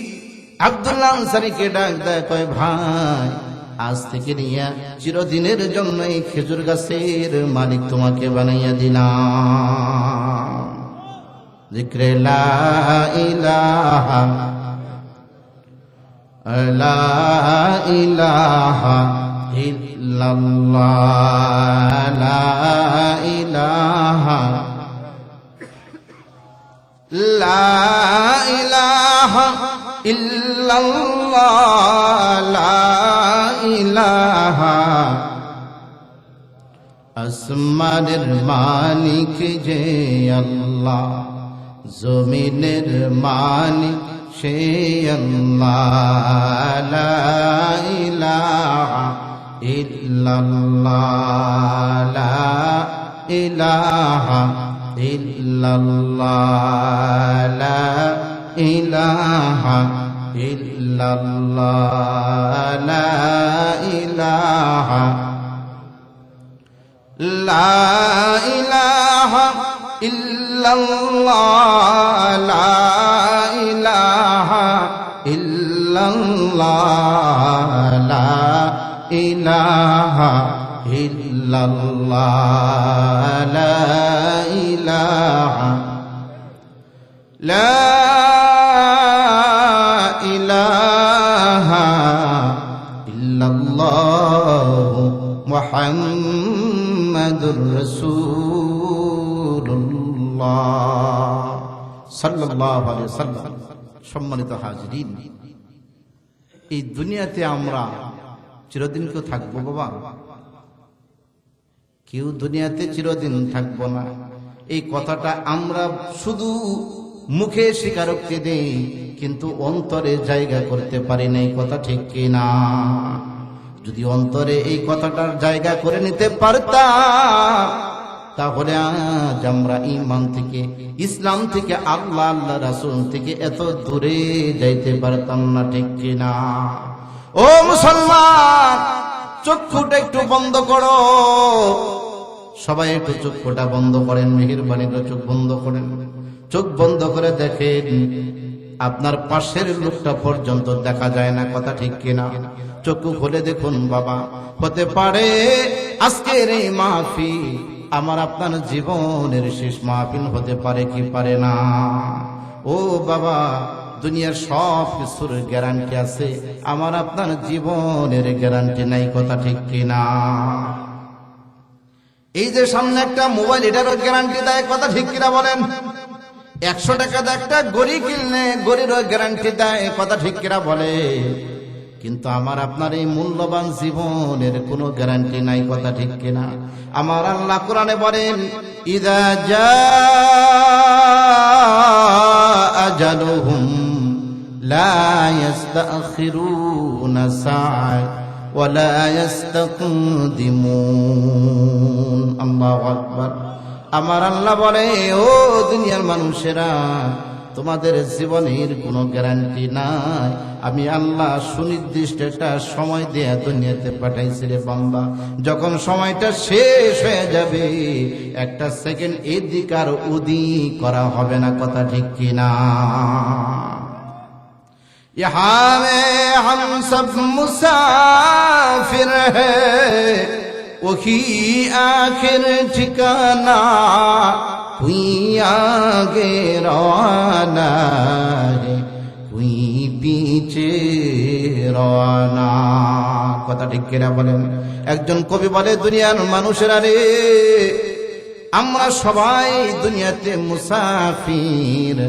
আব্দুল্লাহ আনসারীকে ডাক দেয়, কয়, ভাই, আজ থেকে নিয়ে চিরদিনের জন্য এই খেজুর গাছের মালিক তোমাকে বানাইয়া দিলাম। যিকরে লা ইলাহা লা ইলাহা ইল্লাল্লাহ, লা ইলাহা লা ইলাহা ইল্লাল্লাহ, লা ইলাহা। আসমানের মালিক যে আল্লাহ, জমিনের মালিক সে আল্লাহ, লা ইলাহা ইল্লাল্লাহ, লা ইলাহা ইল্লাল্লাহ, লা ইলাহা ইল্লাল্লাহ, লা ইলাহা লা ইলাহা ইল্লাল্লাহ, লা ইলাহা ইল্লাল্লাহ, লা ইলাহা ইল্লাল্লাহ, লা ইলাহা লা ইলাহা ইল্লাল্লাহ, মুহাম্মাদুর রাসূলুল্লাহ সাল্লাল্লাহু আলাইহি ওয়াসাল্লাম। সম্মানিত হাজিরিন, এই দুনিয়াতে আমরা চিরদিন কেউ থাকবো বাবা? কেউ দুনিয়াতে চিরদিন থাকবো না। এই কথাটা আমরা শুধু মুখে স্বীকারোক্তি দেই, কিন্তু অন্তরে জায়গা করতে পারি না। এই কথা ঠিক কি না? যদি অন্তরে এই কথাটার জায়গা করে নিতে পারতাম, তাহলে আজ আমরা ঈমান থেকে, ইসলাম থেকে, আল্লাহ আল্লাহ রাসূল থেকে এত দূরে যাইতে পারতাম না। ঠিক কি না? ও মুসলমান, চক্ষুটা একটু বন্ধ করো। সবাই একটু চক্ষুটা বন্ধ করেন, মেহেরবানি করে চোখ বন্ধ করেন। চোখ বন্ধ করে দেখেন, আপনার পাশের লোকটা পর্যন্ত দেখা যায় না। কথা ঠিক কিনা? চক্ষু খুলে দেখুন বাবা, হতে পারে আজকের এই মাহফিল আমার আপনার জীবনের শেষ মাহফিল হতে পারে কি পারে না? ও বাবা, দুনিয়ার সব কিছুর গ্যারান্টি আছে, আমার আপনার জীবনের গ্যারান্টি নাই। কথা ঠিক কিনা? এই যে সামনে একটা মোবাইল, এটারও গ্যারান্টি দেয়। কথা ঠিক কিনা বলেন? 100 টাকা দিয়ে একটা গড়ি কিনলে গড়িরও গ্যারান্টি দেয়। কথা ঠিক কিনা বলে? কিন্তু আমার আপনার এই মূল্যবান জীবনের কোনো গ্যারান্টি নাই। কথা ঠিক কিনা? আমার আল্লাহ কোরআনে বলেন, ইযা আজালুহুম লা ইস্তাখিরুনা সাআ ওয়া লা ইস্তাকদিমুন। আল্লাহু আকবার। আমার আল্লাহ বলে, ও দুনিয়ার মানুষেরা, তোমাদের জীবনের কোনো গ্যারান্টি নাই। আমি আল্লাহ সুনির্দিষ্ট একটা সময় দিয়ে দুনিয়াতে পাঠাইছি রে বান্দা। যখন সময়টা শেষ হয়ে যাবে, একটা সেকেন্ড এদিক আর ওদিক করা হবে না। কথা ঠিক কিনা? यहाँ में हम सब मुसाफिर हैं, वही आखिर ठिकाना, कोई आगे रवाना है, कोई पीछे रवाना। কথা ঠিক কিনা বলেন? একজন কবি বলে, দুনিয়ার মানুষেরা রে, আমরা সবাই দুনিয়াতে মুসাফির,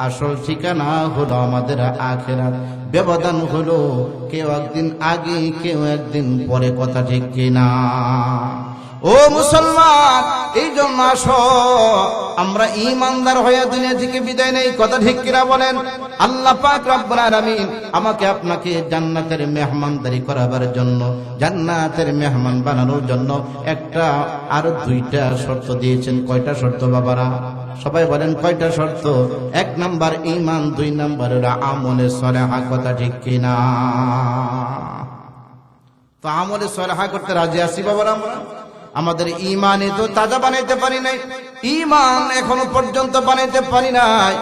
আসল ঠিকানা হলো আমাদের আখিরাত। ব্যবধান হলো কেউ একদিন আগে, কেউ একদিন পরে। কথা ঠিক কিনা? ও মুসলমান, এই জন্য আসো আমরা ঈমানদার হয়ে দুনিয়া থেকে বিদায় নেই। কথা ঠিক কিনা বলেন? আল্লাহ পাক রব্বুল আলামিন আমাকে আপনাকে জান্নাতের মেহমানদারি করাবার জন্য, জান্নাতের মেহমান বানানোর জন্য একটা আর দুইটা শর্ত দিয়েছেন। কয়টা শর্ত বাবারা? সবাই বলেন কয়টা শর্ত? 1 নাম্বার ঈমান, 2 নাম্বার হলো আমলে সালেহা। কথা ঠিক কিনা? তো আমলে সালেহা করতে রাজি আছি বাবারা আমরা? আমাদের ঈমানে তো তাজা বানাইতে পারি নাই, ঈমান এখনো পর্যন্ত বানাইতে পারি নাই।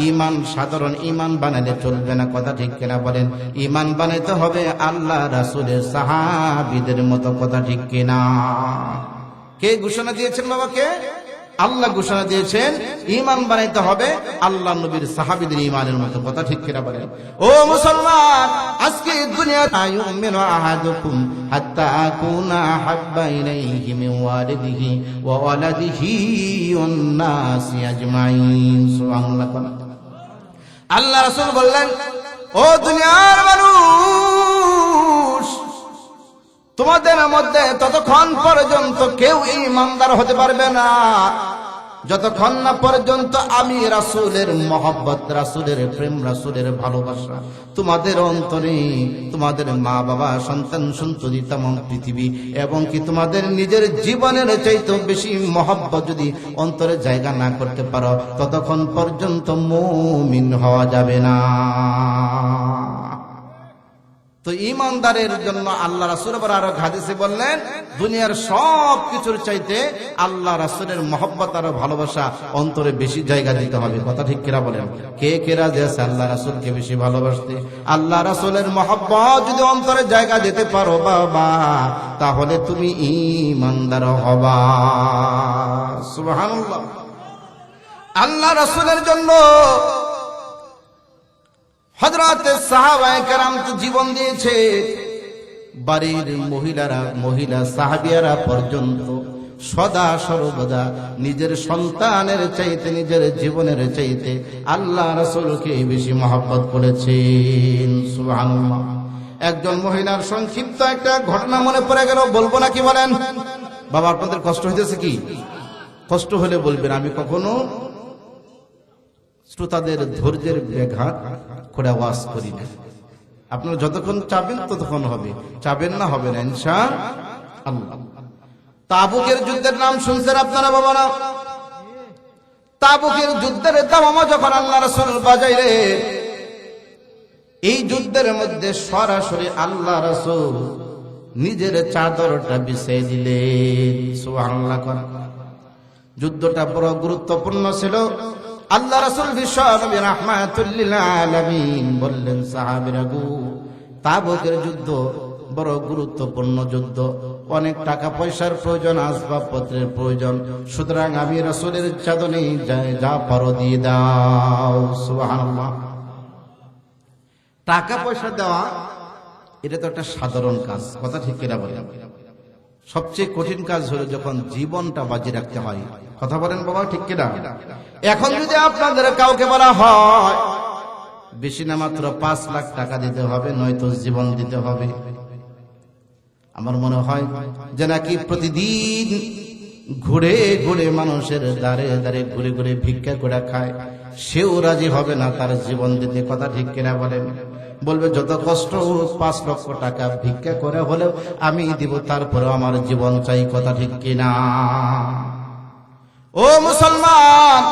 ঈমান সাধারণ ঈমান বানালে চলবে না। কথা ঠিক কিনা বলেন? ঈমান বানাইতে হবে আল্লাহ রাসূলের সাহাবীদের মতো। কথা ঠিক কিনা? কে ঘোষণা দিয়েছেন বাবা? কে? আল্লাহ ঘোষণা দিয়েছেন ঈমান বানাইতে হবে আল্লাহ নবীর সাহাবীদের ঈমানের মতো। কথা ঠিক কিনা বলেন? ও মুসলমান, আজকে দুনিয়াতে আয়ুমিনু আহাদুকুম হাত্তা আকুনা হাব্বা ইলাইহি মিন ওয়ালিদিহি ওয়া ওয়ালাদিহি ওয়ান নাসি আজমাইন। সুবহানাল্লাহ। আল্লাহ রাসূল বললেন, ও দুনিয়ার মানুষ, তোমাদের মধ্যে ততক্ষণ পর্যন্ত কেউ ঈমানদার হতে পারবে না যতক্ষণ না পর্যন্ত আমি রাসূলের মহব্বত, রাসূলের প্রেম, রাসূলের ভালোবাসা তোমাদের অন্তরে, তোমাদের মা বাবা, সন্তান সন্ততি, तमाम পৃথিবী এবং কি তোমাদের নিজের জীবনের চাইতে বেশি মহব্বত যদি অন্তরে জায়গা না করতে পারো, ততক্ষণ পর্যন্ত মুমিন হওয়া যাবে না। তো ঈমানদারের জন্য আল্লাহ রাসূল আরো হাদিসে বললেন, দুনিয়ার সব কিছুর চাইতে আল্লাহ রাসূলের মহব্বত আর ভালোবাসা অন্তরে বেশি জায়গা দিতে হবে। কথা ঠিক কিনা বলেন? কে কে রাজি আছে আল্লাহ রাসূলকে বেশি ভালোবাসতে? আল্লাহ রাসূলের মহব্বত যদি অন্তরে জায়গা দিতে পারো বাবা, তাহলে তুমি ঈমানদার হবা। সুবহানাল্লাহ। আল্লাহ রাসূলের জন্য হযরতে সাহাবায়ে কেরাম তো জীবন দিয়েছে, বাড়ির মহিলা সাহাবিয়ারা পর্যন্ত সদা সর্বদা নিজের সন্তানের চাইতে, নিজের জীবনের চাইতে আল্লাহ রাসূলকে বেশি মহব্বত করেছেন। সুবহানাল্লাহ। একজন মহিলার সংক্ষিপ্ত একটা ঘটনা মনে পড়ে গেল, বলবো নাকি বলেন? বাবা আপনাদের কষ্ট হইতেছে কি? কষ্ট হলে বলবেন, আমি কখনো শ্রোতাদের ধৈর্যের ব্যাঘাত করে ওয়াজ করি না। আপনারা যতক্ষণ চাবেন ততক্ষণ হবে, চাবেন না হবে না ইনশাআল্লাহ। তাবুকের যুদ্ধের নাম শুনছেন আপনারা বাবারা? তাবুকের যুদ্ধের দামামা যখন আল্লাহ রাসূল বাজাইলেন, এই যুদ্ধের মধ্যে সরাসরি আল্লাহ রাসূল নিজের চাদরটা বিছিয়ে দিলেন। সুবহানাল্লাহ। যুদ্ধটা বড় গুরুত্বপূর্ণ ছিল। আল্লাহ রাসূল বিশ্ব নবী রাহমাতুল লিল আলামিন বললেন, সাহাবীরা গো, তাবুকের যুদ্ধ বড় গুরুত্বপূর্ণ যুদ্ধ, অনেক টাকা পয়সার প্রয়োজন, আসবাবপত্রের প্রয়োজন, সুতরাং আমি রাসূলের চাদরে যা পারো দিয়ে দাও। সুবহানাল্লাহ। টাকা পয়সা দেওয়া এটা তো একটা সাধারণ কাজ। কথা ঠিক কিনা বলেন? সবচেয়ে কঠিন কাজ হলো যখন জীবনটা বাজি রাখতে হয়। কথা বলেন বাবা, ঠিক কিনা? এখন যদি আপনাদের কাউকে বলা হয় বেশি না মাত্র 5 লাখ টাকা দিতে হবে, নয়তো জীবন দিতে হবে, আমার মনে হয় যে নাকি প্রতিদিন ঘুরে ঘুরে মানুষের দ্বারে দ্বারে ঘুরে ঘুরে ভিক্ষা করে খায়, সেও রাজি হবে না তার জীবন দিতে। কথা ঠিক কিনা বলেন? বলবে যত কষ্ট হোক 5 লক্ষ টাকা ভিক্ষা করে হলেও আমি দিব, তারপরে আমার জীবন চাই। কথা ঠিক কিনা? ও মুসলমান,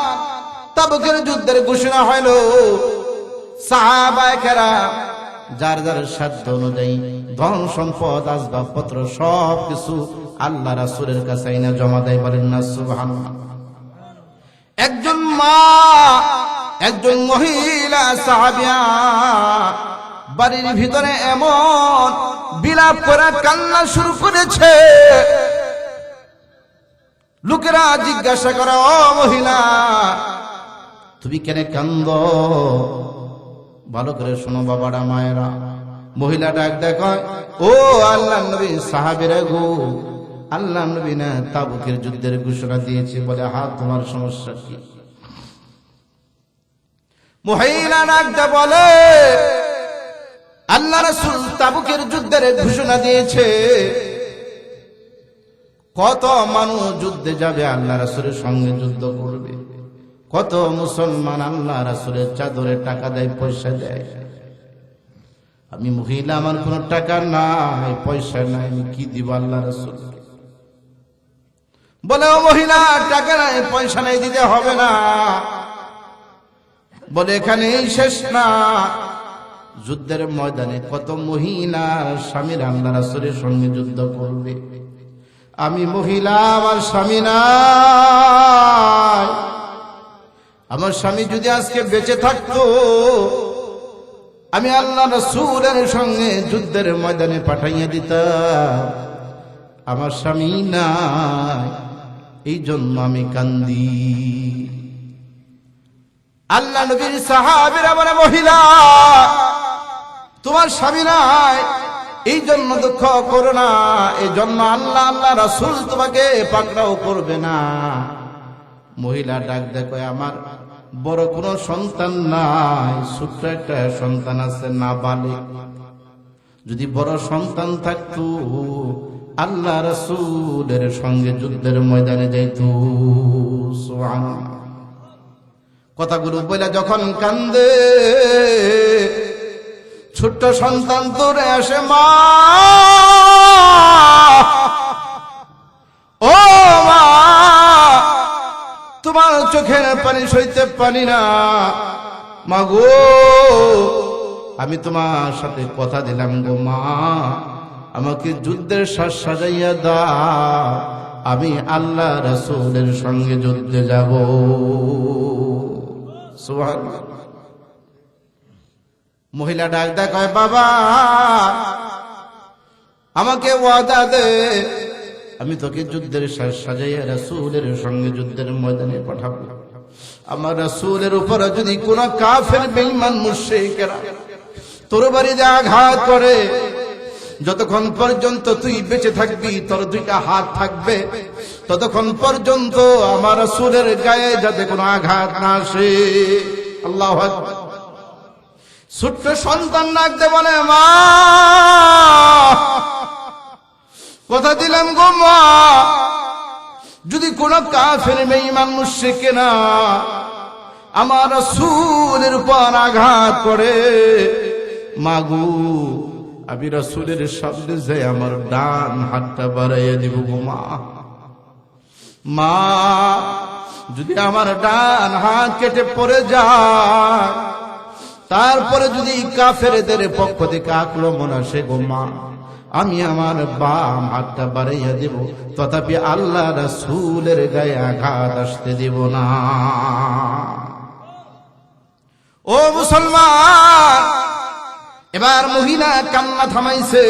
তাবুকের যুদ্ধের ঘোষণা হইল। সাহাবায়ে কেরাম যার যার সাধ্য অনুযায়ী ধন সম্পদ আসবাবপত্র সবকিছু আল্লাহ রাসূলের কাছে আইনা জমা দেয়। বলেন না সুবহানাল্লাহ। একজন মা, একজন মহিলা সাহাবিয়া বাড়ির ভিতরে এমন বিলাপ করে কান্না শুরু করেছে, লোকেরা জিজ্ঞাসা করে, ও মহিলা তুমি কেন কান্দ? ভালো করে শোনো বাবারা, মায়েরা। মহিলা ডাক দেয়, ও আল্লাহর নবী, সাহাবীরা গো, আল্লাহর নবী না তাবুকের যুদ্ধের ঘোষণা দিয়েছে। বলে, হ্যাঁ, তোমার সমস্যা কি? মহিলা ডাক দেয় বলে, আল্লাহ রাসূল তাবুকের যুদ্ধের ঘোষণা দিয়েছে, কত মানুষ যুদ্ধে যাবে, আল্লাহ রাসূলের সঙ্গে যুদ্ধ করবে। কত মুসলমান আল্লাহ রাসূলের চাদরে টাকা দেয়, পয়সা দেয়। আমি মহিলা, আমার কোনো টাকা নাই, পয়সা নাই, আমি কি দিব আল্লাহ রাসূলকে? বলে, ও মহিলা, টাকা নাই, পয়সা নাই, দিতে হবে না। বলে, এখানেই শেষ না, যুদ্ধের ময়দানে কত মহিলা স্বামীর আল্লাহ রাসূলের সঙ্গে যুদ্ধ করবে। আমি মহিলা, আমার স্বামী নাই। আমার স্বামী যদি আজকে বেঁচে থাকতো, আমি আল্লাহ রাসূলের সঙ্গে যুদ্ধের ময়দানে পাঠাইয়া দিতাম। আমার স্বামী নাই, এই জন্য আমি কান্দি। আল্লাহ নবীর সাহাবীরা বলে, মহিলা, তোমার স্বামী নাই, এই জন্য দুঃখ করো না, এই জন্য আল্লাহ রাসূল তোমাকে পাকড়াও করবে না। মহিলা ডাক দেখো, আমার বড় কোনো সন্তান নাই, ছোট্ট একটা সন্তান আছে, নাবালিগ। যদি বড় সন্তান থাকতো, আল্লাহ রাসূলের সঙ্গে যুদ্ধের ময়দানে যাইতো। সুবহানাল্লাহ। কথাগুলো বলে যখন কান্দে, ছোট্ট সন্তান দৌড়ে আসে, মা, ও মা, তোমার চোখের পানি সইতে পারি না, মা গো, আমি তোমার সাথে কথা দিলাম গো মা, আমাকে যুদ্ধের সাজ সাজাইয়া দাও, আমি আল্লাহ রাসূলের সঙ্গে যুদ্ধে যাব। সুবহানাল্লাহ। মহিলা ডাক দেয়, কয়, বাবা, আমাকে ওয়াদা দে, আমি তোকে যুদ্ধের সাজ সাজাইয়া রাসূলের সঙ্গে যুদ্ধের ময়দানে পাঠাবো। আমার রাসূলের উপরে যদি কোন কাফের বেঈমান মুশরিকরা তোর বাড়িতে আঘাত করে, যতক্ষণ পর্যন্ত তুই বেঁচে থাকবি, তোর 2টা হাত থাকবে, ততক্ষণ পর্যন্ত আমার রাসূলের গায়ে যাতে কোনো আঘাত না আসে। আল্লাহু আকবার। ছোট্ট সন্তান ডাকতে বলে, মা, কথা দিলাম গো মা, যদি কোন কাফের বেঈমান মুশরিকেরা আমার রাসূলের উপর আঘাত করে, মাগো, আমি রাসূলের সামনে যাই আমার ডান হাতটা বাড়াইয়া দিব গো মা। মা, যদি আমার ডান হাত কেটে পড়ে যায়, তারপরে যদি কাফেরদের পক্ষ থেকে আক্রমণ আসে গো মা, আমি আমার বাম হাতটা বাড়াইয়া দেব, তথাপি আল্লাহ রাসূলের গায়ে আঘাত আসতে দেব না। ও মুসলমান, এবার মহিলা কান্না থামাইছে,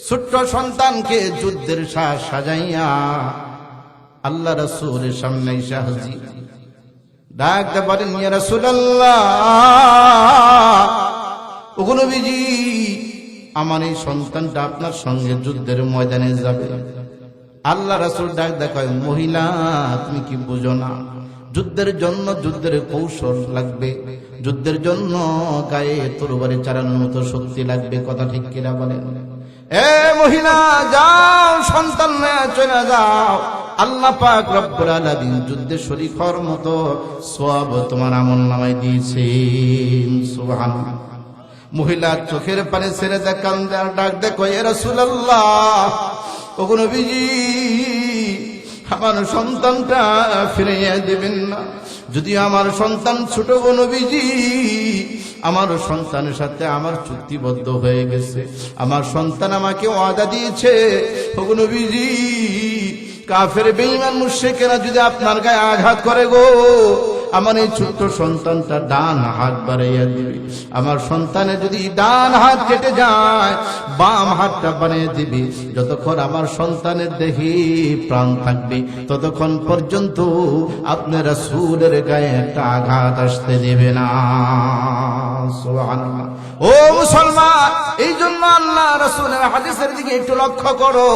ছোট্ট সন্তানকে যুদ্ধের সাজ সাজাইয়া আল্লাহ রাসূলের সামনে এসে হাজির। ডাকতে পারেন, ইয়া রাসূলুল্লাহ, ওগো নবীজি, আমার এই সন্তানটা আপনার সঙ্গে যুদ্ধের ময়দানে যাবে। আল্লাহ রাসূল ডাক দেখায়, মহিলা, তুমি কি বুঝো না, যুদ্ধের জন্য যুদ্ধের কৌশল লাগবে, যুদ্ধের জন্য গায়ে তরবারি চালানোর মতো শক্তি লাগবে। কথা ঠিক কিনা বলেন? এ মহিলা, যাও, সন্তান নিয়ে চলে যাও, আল্লাহ পাক রব্বুল আলামিন যুদ্ধে শরীক হওয়ার মতো সওয়াব তোমার আমলনামায় দিয়েছেন। সুবহানাল্লাহ। মহিলা চোখের পানি ছেড়ে দেখান আর ডাক দেখো, ইয়া রাসূলুল্লাহ, ওগো নবীজি, আমার সন্তানটা ফিরিয়ে দিবেন না? যদি আমার সন্তান ছোট, গো নবীজি, আমার সন্তানের সাথে আমার চুক্তিবদ্ধ হয়ে গেছে, আমার সন্তান আমাকে ওয়াদা দিয়েছে, ওগো নবীজি, কাফের বেঈমান মুশরিকেরা যদি আপনার গায়ে আঘাত করে গো, আমার এই ছোট্ট সন্তানটা ডান হাত বাড়াইয়া দিবে। আমার সন্তানের যদি ডান হাত কেটে যায়, বাম হাতটা বানিয়ে দিবে। যতক্ষণ আমার সন্তানের দেহে প্রাণ থাকবে, ততক্ষণ পর্যন্ত আপনার রাসূলের গায়ে একটা আঘাত আসতে দেবে না। সুবহানাল্লাহ। ও মুসলমান, এই জন্য আল্লাহ রাসূলের হাদিসের দিকে একটু লক্ষ্য করো।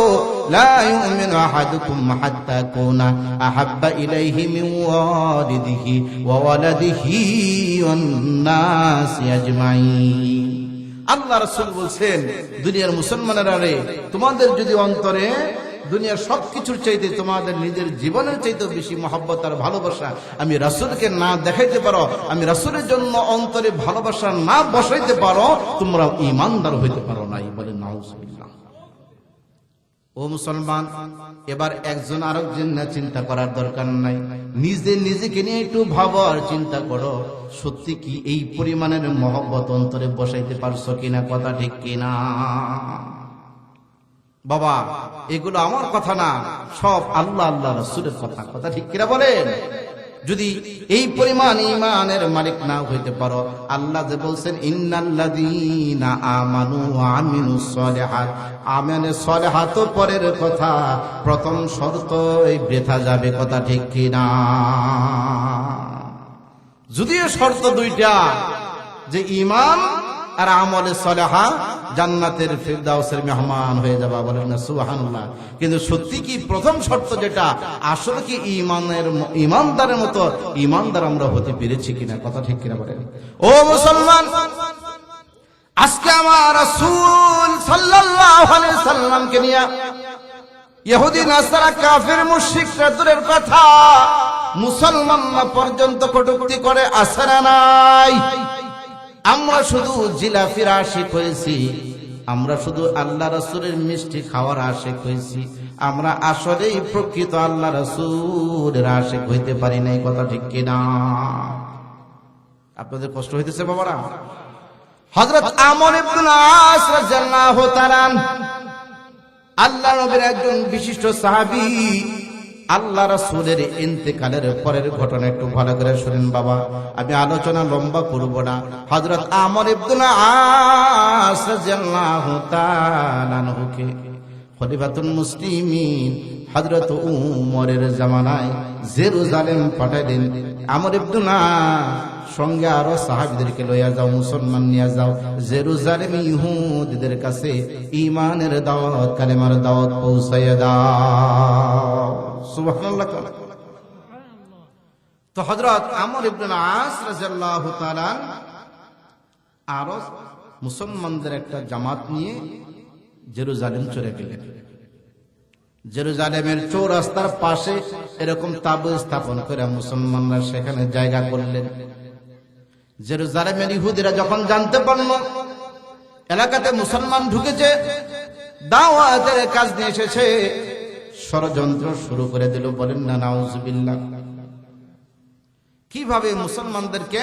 লা ইউমিনু আহাদুকুম হাত্তা কুনা আহাব্বা ইলাইহি মিন ওয়ালিদিহি ওয়া ওয়ালাদিহি ওয়ান নাসি আজমাইন। আল্লাহ রাসূল বলছেন, দুনিয়ার মুসলমানেরা রে, তোমাদের যদি অন্তরে দুনিয়ার সবকিছুর চাইতে তোমাদের নিজের জীবনের চাইতে বেশি মহব্বত আর ভালোবাসা আমি রাসূলকে না দেখাইতে পারো, আমি রাসূলের জন্য অন্তরে ভালোবাসা না বসাইতে পারো, তোমরা ঈমানদার হইতে পারো নাই। বলে নাউজুবিল্লাহ। ও মুসলমান, এবার একজন আরেকজন না চিন্তা করার দরকার নাই, নিজে নিজেকে নিয়ে একটু ভাবো আর চিন্তা করো, সত্যি কি এই পরিমাণের মহব্বত অন্তরে বসাইতে পারছো কিনা? কথা ঠিক কিনা? বাবা, এগুলো আমার কথা না, সব আল্লাহ আল্লাহ রাসূলের কথা। কথা ঠিক কিনা বলেন? যদি এই পরিমাণ ঈমানের মালিক না হইতে পারো, আল্লাহ যে বলছেন ইন্নাল্লাযীনা আমানু ওয়া আমিলুস সলিহাত, আমানে সলিহাত পরের কথা, প্রথম শর্ত এই বৃথা যাবে। কথা ঠিক কিনা? যদিও শর্ত দুইটা, যে ঈমান আর আমলে সলিহা, জান্নাতের ফিরদাউসের মেহমান হয়ে যাবা। বলেন না সুবহানাল্লাহ। কিন্তু সত্যি কি প্রথম শর্ত যেটা, আসলে কি ঈমানদারের মতো ঈমানদার আমরা হতে পেরেছি কিনা? কথা ঠিক কিনা বলেন? ও মুসলমান, আজকে আমার রাসূল সাল্লাল্লাহু আলাইহি সাল্লামকে নিয়ে ইহুদি নাসারা কাফির মুশরিকরা দূরের কথা, মুসলমানরা পর্যন্ত কটূক্তি করে, আছে না নাই? আমরা শুধু জিলাফির আশিক হয়েছি, আমরা শুধু আল্লাহ রাসূলের মিষ্টি খাওয়ার আশিক হয়েছি, আমরা আসলেই প্রকৃত আল্লাহ রাসূলের আশিক হইতে পারি নাই। কথা ঠিক কিনা? আপনাদের কষ্ট হইতেছে বাবারা? হযরত আমর ইবনে আস রাদিয়াল্লাহু তাআলা আল্লাহ নবীর একজন বিশিষ্ট সাহাবী, আল্লাহ রাসূলের ইন্তেকালের পরের ঘটনা একটু ভালো করে শুনেন বাবা, আমি আলোচনা লম্বা করব না। হযরত আমর ইবনে আস রাদিয়াল্লাহু তাআলা আনহুকে খলিফাতুল মুসলিমিন হযরত উমরের জামানায় জেরুজালেম পাঠাইলেন। আমর ইবনে আস সঙ্গে আরো সাহাবীদেরকে লইয়া যাও, মুসলমান নিয়ে যাও, জেরুজালেমে ইহুদিদের কাছে ঈমানের দাওয়াত, কালেমার দাওয়াত পৌঁছাইয়া দাও। সুবহানাল্লাহ। তো হযরত আমর ইবনে আস রাদিয়াল্লাহু তাআলা আরো মুসলমানদের একটা জামাত নিয়ে জেরুজালেম চলে গেলেন। জেরুজালেমের চৌরাস্তার পাশে এরকম তাঁবু স্থাপন করে মুসলমানরা সেখানে জায়গা করলেন। জেরুজালেমের ইহুদিরা যখন জানতে পারল এলাকাতে মুসলমান ঢুকেছে, দাওয়াতের কাজ নিয়ে এসেছে, ষড়যন্ত্র শুরু করে দিল। বলেন না নাউজুবিল্লাহ। কিভাবে মুসলমানদেরকে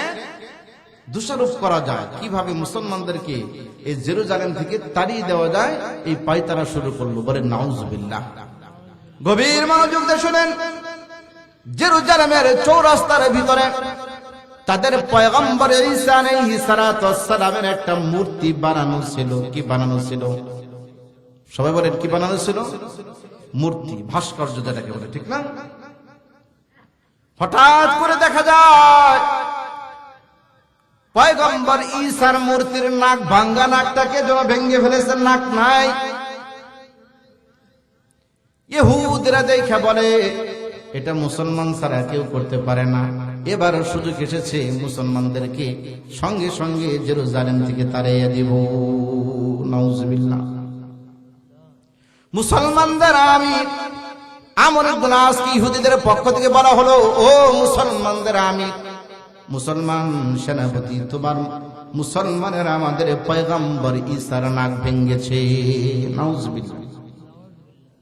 দোষারোপ করা যায়, কিভাবে মুসলমানদেরকে এই জেরুজালেম থেকে তাড়িয়ে দেওয়া যায়, এই পায়তারা শুরু করলো। বলেন নাউজুবিল্লাহ। গভীর মনোযোগ দিয়ে শুনেন। জেরুজালেমের চৌরাস্তার ভিতরে তাদের পয়গম্বর ঈসা আলাইহিস সালাতু ওয়াস সালামের একটা মূর্তি বানানো ছিল। কি বানানো ছিল? সবাই বলেন কি বানানো ছিল? মূর্তি, ভাস্কর্য যেটাকে বলে, ঠিক না? হঠাৎ করে দেখা যায় পয়গম্বর ঈসার মূর্তির নাক ভাঙ্গা, নাকটাকে যেন ভেঙে ফেলেছে, নাক নাই। ইহুদিরা দেখে বলে এটা মুসলমান ছাড়া কেউ করতে পারে না। এবার সুযোগ এসেছে মুসলমানদেরকে সঙ্গে সঙ্গে জেরুজালেম থেকে তাড়িয়ে দিব। নাউজুবিল্লাহ। মুসলমানদের আমর ইবনে আস কি ইহুদিদের পক্ষ থেকে বলা হলো, ও মুসলমানদের আমির, মুসলমান সেনাপতি, তোমার মুসলমানের আমাদের পয়গম্বর ঈসার নাক ভেঙেছে। নাউজুবিল্লাহ।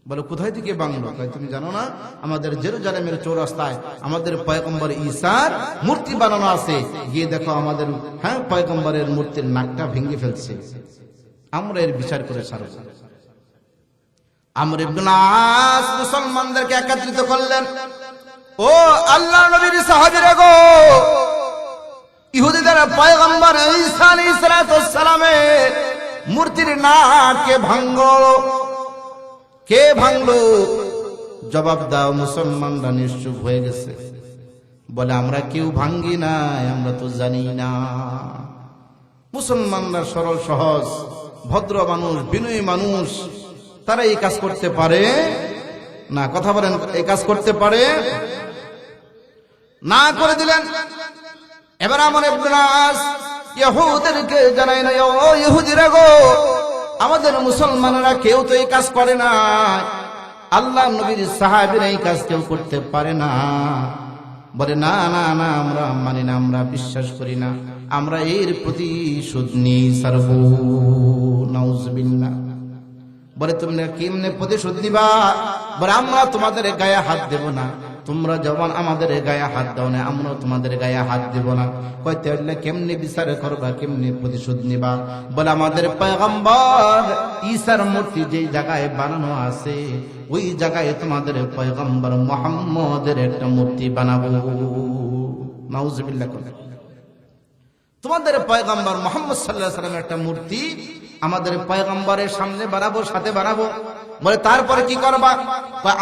বলে কোথায় থেকে বাংলো? তুমি জানো না আমাদের জেরুজালেমের চৌরাস্তায় আমাদের পয়গম্বর ঈসার মূর্তি বানানো আছে, গিয়ে দেখো আমাদের পয়গম্বরের মূর্তির নাকটা ভেঙে ফেলছে, আমরা এর বিচার করে ছাড়ব। আমর ইবনে আস মুসলমানদেরকে একত্রিত করলেন, ও আল্লাহর নবীর সাহাবীরা গো, ইহুদিদের পয়গম্বর ঈসা আলাইহিস সালামের মূর্তির নাক কে ভাঙলো, কে ভাঙলো? জবাব দাও। মুসলমানরা নিশ্চুপ হয়ে গেছে, বলে আমরা কেউ ভাঙ্গি নাই, আমরা তো জানি না। মুসলমানরা সরল সহজ ভদ্র মানুষ, বিনয়ী মানুষ, তারা এই কাজ করতে পারে না? কথা বলেন, এই কাজ করতে পারে না? করে দিলেন। এবার আমর ইবনে আস ইহুদিদেরকে জানাই না, ও ইহুদিরা গো, আমাদের মুসলমানরা কেউ তো এই কাজ করে না, আল্লাহ নবীর সাহাবীরা এই কাজ কেউ করতে পারে না। বলে না না না, আমরা মানি না, আমরা বিশ্বাস করি না, আমরা এর প্রতিশোধ নিয়ে ছাড়ব। নাউজুবিল্লাহ। বলে তোমরা কেমনে প্রতিশোধ নিবা? বলে আমরা তোমাদের গায়ে হাত দেব না, তোমরা যেমন আমাদের গায়ে হাত দাও না, আমরা তোমাদের গায়ে হাত দেব না। কইতে হলে কেমনে বিচার করবা, কেমনে প্রতিশোধ নিবা? বলে আমাদের পয়গম্বর ঈসার মূর্তি যে জায়গায় বানানো আছে, ওই জায়গায় তোমাদের পয়গম্বর মুহাম্মদের একটা মূর্তি বানাবো। নাউজুবিল্লাহ। তোমাদের পয়গম্বর মুহাম্মদ সাল্লাল্লাহু আলাইহি ওয়াসাল্লামের একটা মূর্তি আমাদের পয়গম্বরের সামনে বানাবো, সাথে বানাবো। বলে তারপরে কি করবা?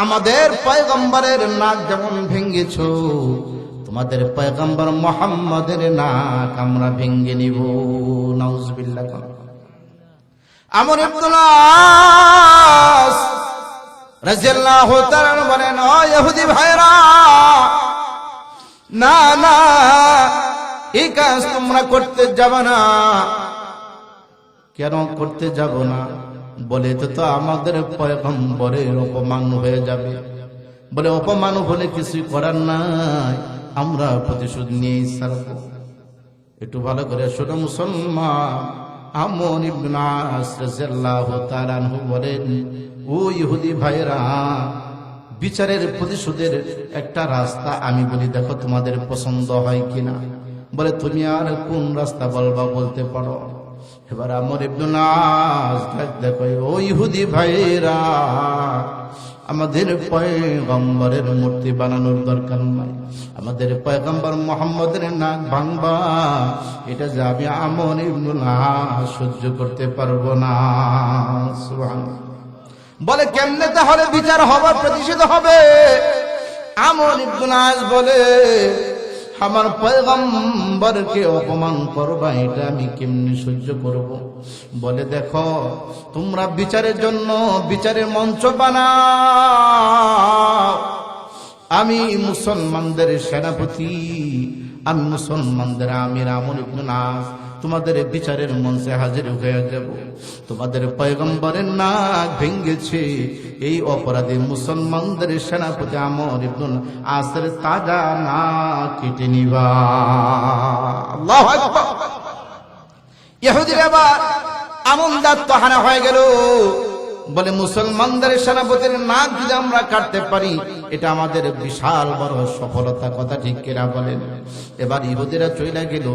আমাদের পয়গম্বরের নাক যেমন ভেঙেছো, তোমাদের পয়গম্বর মুহাম্মদের নাক আমরা ভেঙে নিব। নাউজুবিল্লাহ। আমর ইবনে আস রাদিয়াল্লাহু তাআলা বলেন, ও ইহুদি ভাইরা, না না, এই কাজ তোমরা করতে যাবে না। কেন করতে যাব না? বলে তো আমাদের পয়গম্বরের অপমান হয়ে যাবে। বলে অপমান হলে কিছু করার নাই, আমরা প্রতিশোধ নিয়েই ছাড়ব। একটু ভালো করে শোনো মুসলমান। আমর ইবনে আস রাদিয়াল্লাহু তাআলা আনহু বলেন, ও ইহুদি ভাইরা, বিচারের প্রতিশোধের একটা রাস্তা আমি বলি, দেখো তোমাদের পছন্দ হয় কিনা। বলে তুমি আর কোন রাস্তা বলবা, বলতে পারো? এবার আমর ইবনে আস দেখো, ও ইহুদি ভাইরা, আমাদের পয়গম্বরের মূর্তি বানানোর দরকার নাই, আমাদের পয়গম্বর মুহাম্মদের নাক ভাঙবা, এটা যে আমি আমর ইবনে আস সহ্য করতে পারবো না। সুবহানাল্লাহ। বলে কেমনে তাহলে বিচার হবে, প্রতিশোধ হবে? আমর ইবনে আস বলে, আমার পয়গম্বরকে অপমান করবা, এটা আমি কেমনে সহ্য করব? বলে দেখো, তোমরা বিচারের জন্য বিচারের মঞ্চ বানাও, আমি মুসলমানদের সেনাপতি, আমি মুসলমানদের আমির আমর ইবনে আস তোমাদের বিচারের মঞ্চে হাজির হয়ে যাব। তোমাদের পয়গম্বরের নাক ভেঙেছে, এই অপরাধী মুসলমানদের সেনাপতি আমর ইবনে আসের তাজা নাক কেটে নিবা। আল্লাহু আকবার। ইহুদিরা এবার আমন্দাত হানা হয়ে গেল। বলে মুসলমানদের সেনাপতির নাক যদি আমরা কাটতে পারি, এটা আমাদের বিশাল বড় সফলতা। কথা ঠিক কিনা বলেন? এবার ইহুদিরা চলে গেল,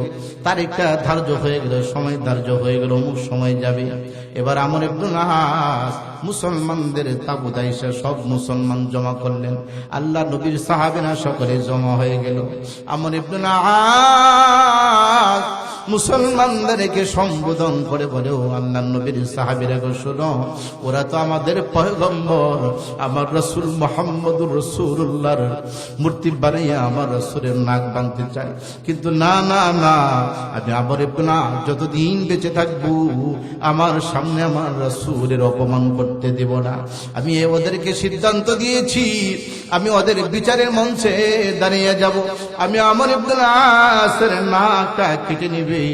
তারিখটা ধার্য হয়ে গেল, সময় ধার্য হয়ে গেল, অমুক সময় যাবে। এবার আমর ইবনে আস মুসলমানদের তাবুতে এসে সব মুসলমান জমা করলেন। আল্লাহ নবীর সাহাবীরা সকলে জমা হয়ে গেল। আমর ইবনে আস মুসলমানদেরকে সম্বোধন করে বলে, ও আল্লাহ নবীর সাহাবীরা গো, শোনো, ওরা তো আমাদের পয়গম্বর আমার রাসূল মুহাম্মদুর রাসূলুল্লাহর মূর্তি বানাইয়া আমার রাসূলের নাক ভাঙতে চায়, কিন্তু না না না, আমি আমর ইবনে আস যতদিন বেঁচে থাকবো আমার সামনে আমার রাসূলের অপমান করতে দেব না। আমি ওদেরকে সিদ্ধান্ত দিয়েছি, আমি ওদের বিচারের মঞ্চে দাঁড়িয়ে যাব, আমি আমর ইবনে আসের নাকটা কেটে নিব। দিবে,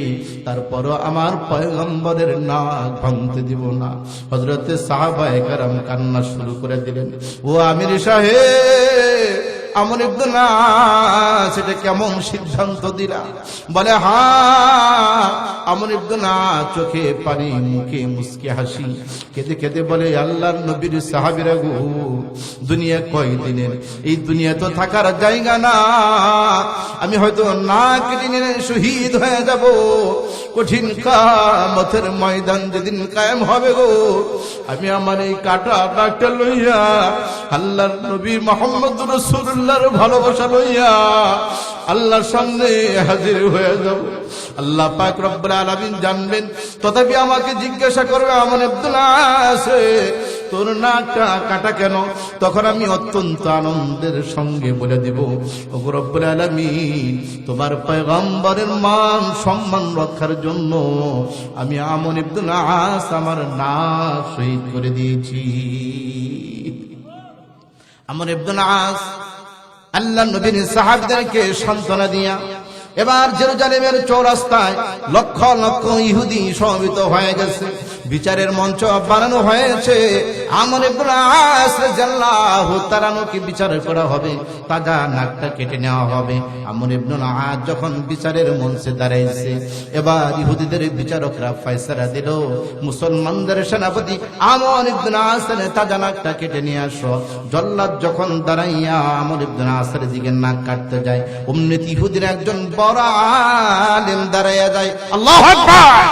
তারপরও আমার পয়গম্বরের নাক ভাঙতে দিব না। হযরতে সাহাবায়ে কেরাম কান্না শুরু করে দিলেন। ও আমির সাহেব, আমর ইবনে নাস এটা কেমন সিদ্ধান্ত দিলা? বলে হ্যাঁ। আমর ইবনে নাস চোখে পানি, মুখে মুস্কি হাসি, কেঁদে কেঁদে বলে, আল্লাহর নবীর সাহাবীরা গো, দুনিয়া কয়দিনের? এই দুনিয়া তো থাকার জায়গা না। আমি হয়তো নাক কেটে শহীদ হয়ে যাব। কঠিন কিয়ামতের ময়দান যেদিন কায়েম হবে গো, আমি আমার এই কাটা নাকটা লইয়া আল্লাহর নবী মুহাম্মদ রাসূলুল্লাহর ভালোবাসা লইয়া আল্লাহর সামনে হাজির হয়ে যাব। আল্লাহ পাক রব্বুল আলামিন জানবেন, তথাপি আমাকে জিজ্ঞাসা করবে, আমর ইবনে নাস তোর নাকটা কাটা কেন? তখন আমি অত্যন্ত আনন্দের সঙ্গে বলে দিব, ওগো রব্বুল আলামিন, তোমার পয়গম্বরের মান সম্মান রক্ষার জন্য আমি আমর ইবনে নাস আমার নাক শহীদ করে দিয়েছি। আমর ইবনে নাস আল্লাহর নবীর সাহাবীদেরকে সান্ত্বনা দিয়া এবার জেরুজালেমের চৌরাস্তায় লক্ষ লক্ষ ইহুদি সমবেত হয়ে গেছে। বিচারের মঞ্চ বানানো হয়েছে। আমর ইবনে নাস রাদিয়াল্লাহু তাআলা কে বিচার করা হবে, তাজা নাকটা কেটে নেওয়া হবে। আমর ইবনে নাস যখন বিচারের মঞ্চে দাঁড়াইছে, এবার ইহুদিদের বিচারকরা ফয়সালা দিল, মুসলমানদের সেনাপতি আমর ইবনে নাসের তাজা নাকটা কেটে নিয়ে আসো। জল্লাদ যখন দাঁড়াইয়া আমর ইবনে নাসের দিকে নাক কাটতে যায়, অমনি ইহুদির একজন বড় আলেম দাঁড়াইয়া যায়। আল্লাহু আকবার!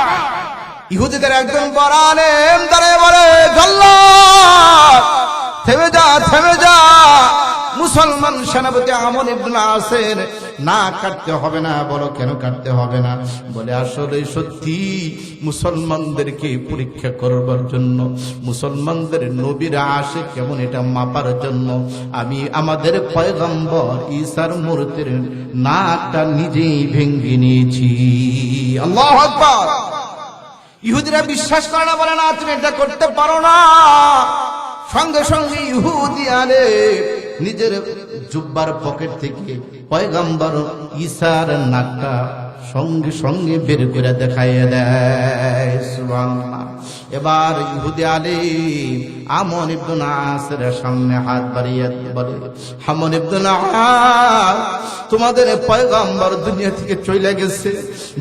ইহুদিদের একজন বড় আলেম দাঁড়িয়ে বলে, জল্লাদ থেমে যা, থেমে যা। মুসলমান সেনাপতি আমর ইবনে নাসের নাক কাটতে হবে না। বলো কেন কাটতে হবে না? বলে আসলে সত্যি মুসলমানদেরকে পরীক্ষা করবার জন্য, মুসলমানদের নবীর আশে কেমন এটা মাপার জন্য আমি আমাদের পয়গম্বর ঈসার মূর্তির নাকটা নিজেই ভেঙে নিয়েছি। আল্লাহু আকবার! ইহুদিরা বিশ্বাস করে না, বলে না তুমি এটা করতে পারো না। সঙ্গে সঙ্গে ইহুদি আলে নিজের জুব্বার পকেট থেকে পয়গম্বর ঈসার নাকটা সঙ্গে সঙ্গে বের করে দেখাইয়া দেয়। সুবহানাল্লাহ! এবার ইহুদি আলে আমর ইবনে নাসের সামনে হাত বাড়িয়ে বলে, আমর ইবনে নাস, তোমাদের পয়গম্বর দুনিয়া থেকে চলে গেছে।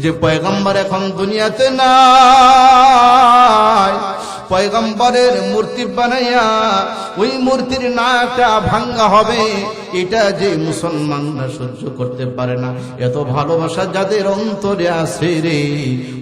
যে পয়গম্বর এখন দুনিয়াতে নাই, পয়গম্বরের মূর্তি বানাইয়া ওই মূর্তির নাকটা ভাঙ্গা হবে, এটা যে মুসলমানরা সহ্য করতে পারে না। এত ভালোবাসা যাদের অন্তরে আছে রে,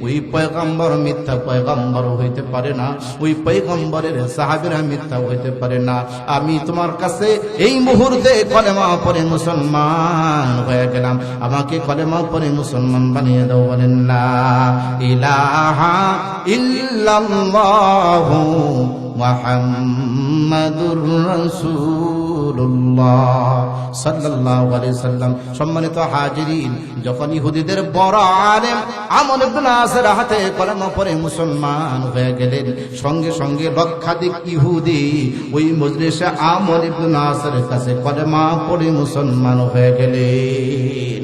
ওই পয়গম্বর মিথ্যা পয়গম্বর হইতে পারে না, ওই পয়গম্বরের সাহাবীরা মিথ্যা হইতে পারে না। আমি তোমার কাছে এই মুহূর্তে কলেমা পড়ে মুসলমান হয়ে গেলাম, আমাকে কলেমা পড়ে মুসলমান বানিয়ে দাও। বলেন লা ইলাহা ইল্লাল্লাহু মুহাম্মাদুর রাসূলুল্লাহ সাল্লাল্লাহু আলাইহি সাল্লাম। সম্মানিত হাজিরিন, যখন ইহুদিদের বড় আলেম আমর ইবনে নাসের হাতে কলেমা পড়ে মুসলমান হয়ে গেলেন, সঙ্গে সঙ্গে লক্ষাধিক ইহুদি ওই মজলিসে আমর ইবনে নাসের কাছে কলেমা পড়ে মুসলমান হয়ে গেলেন।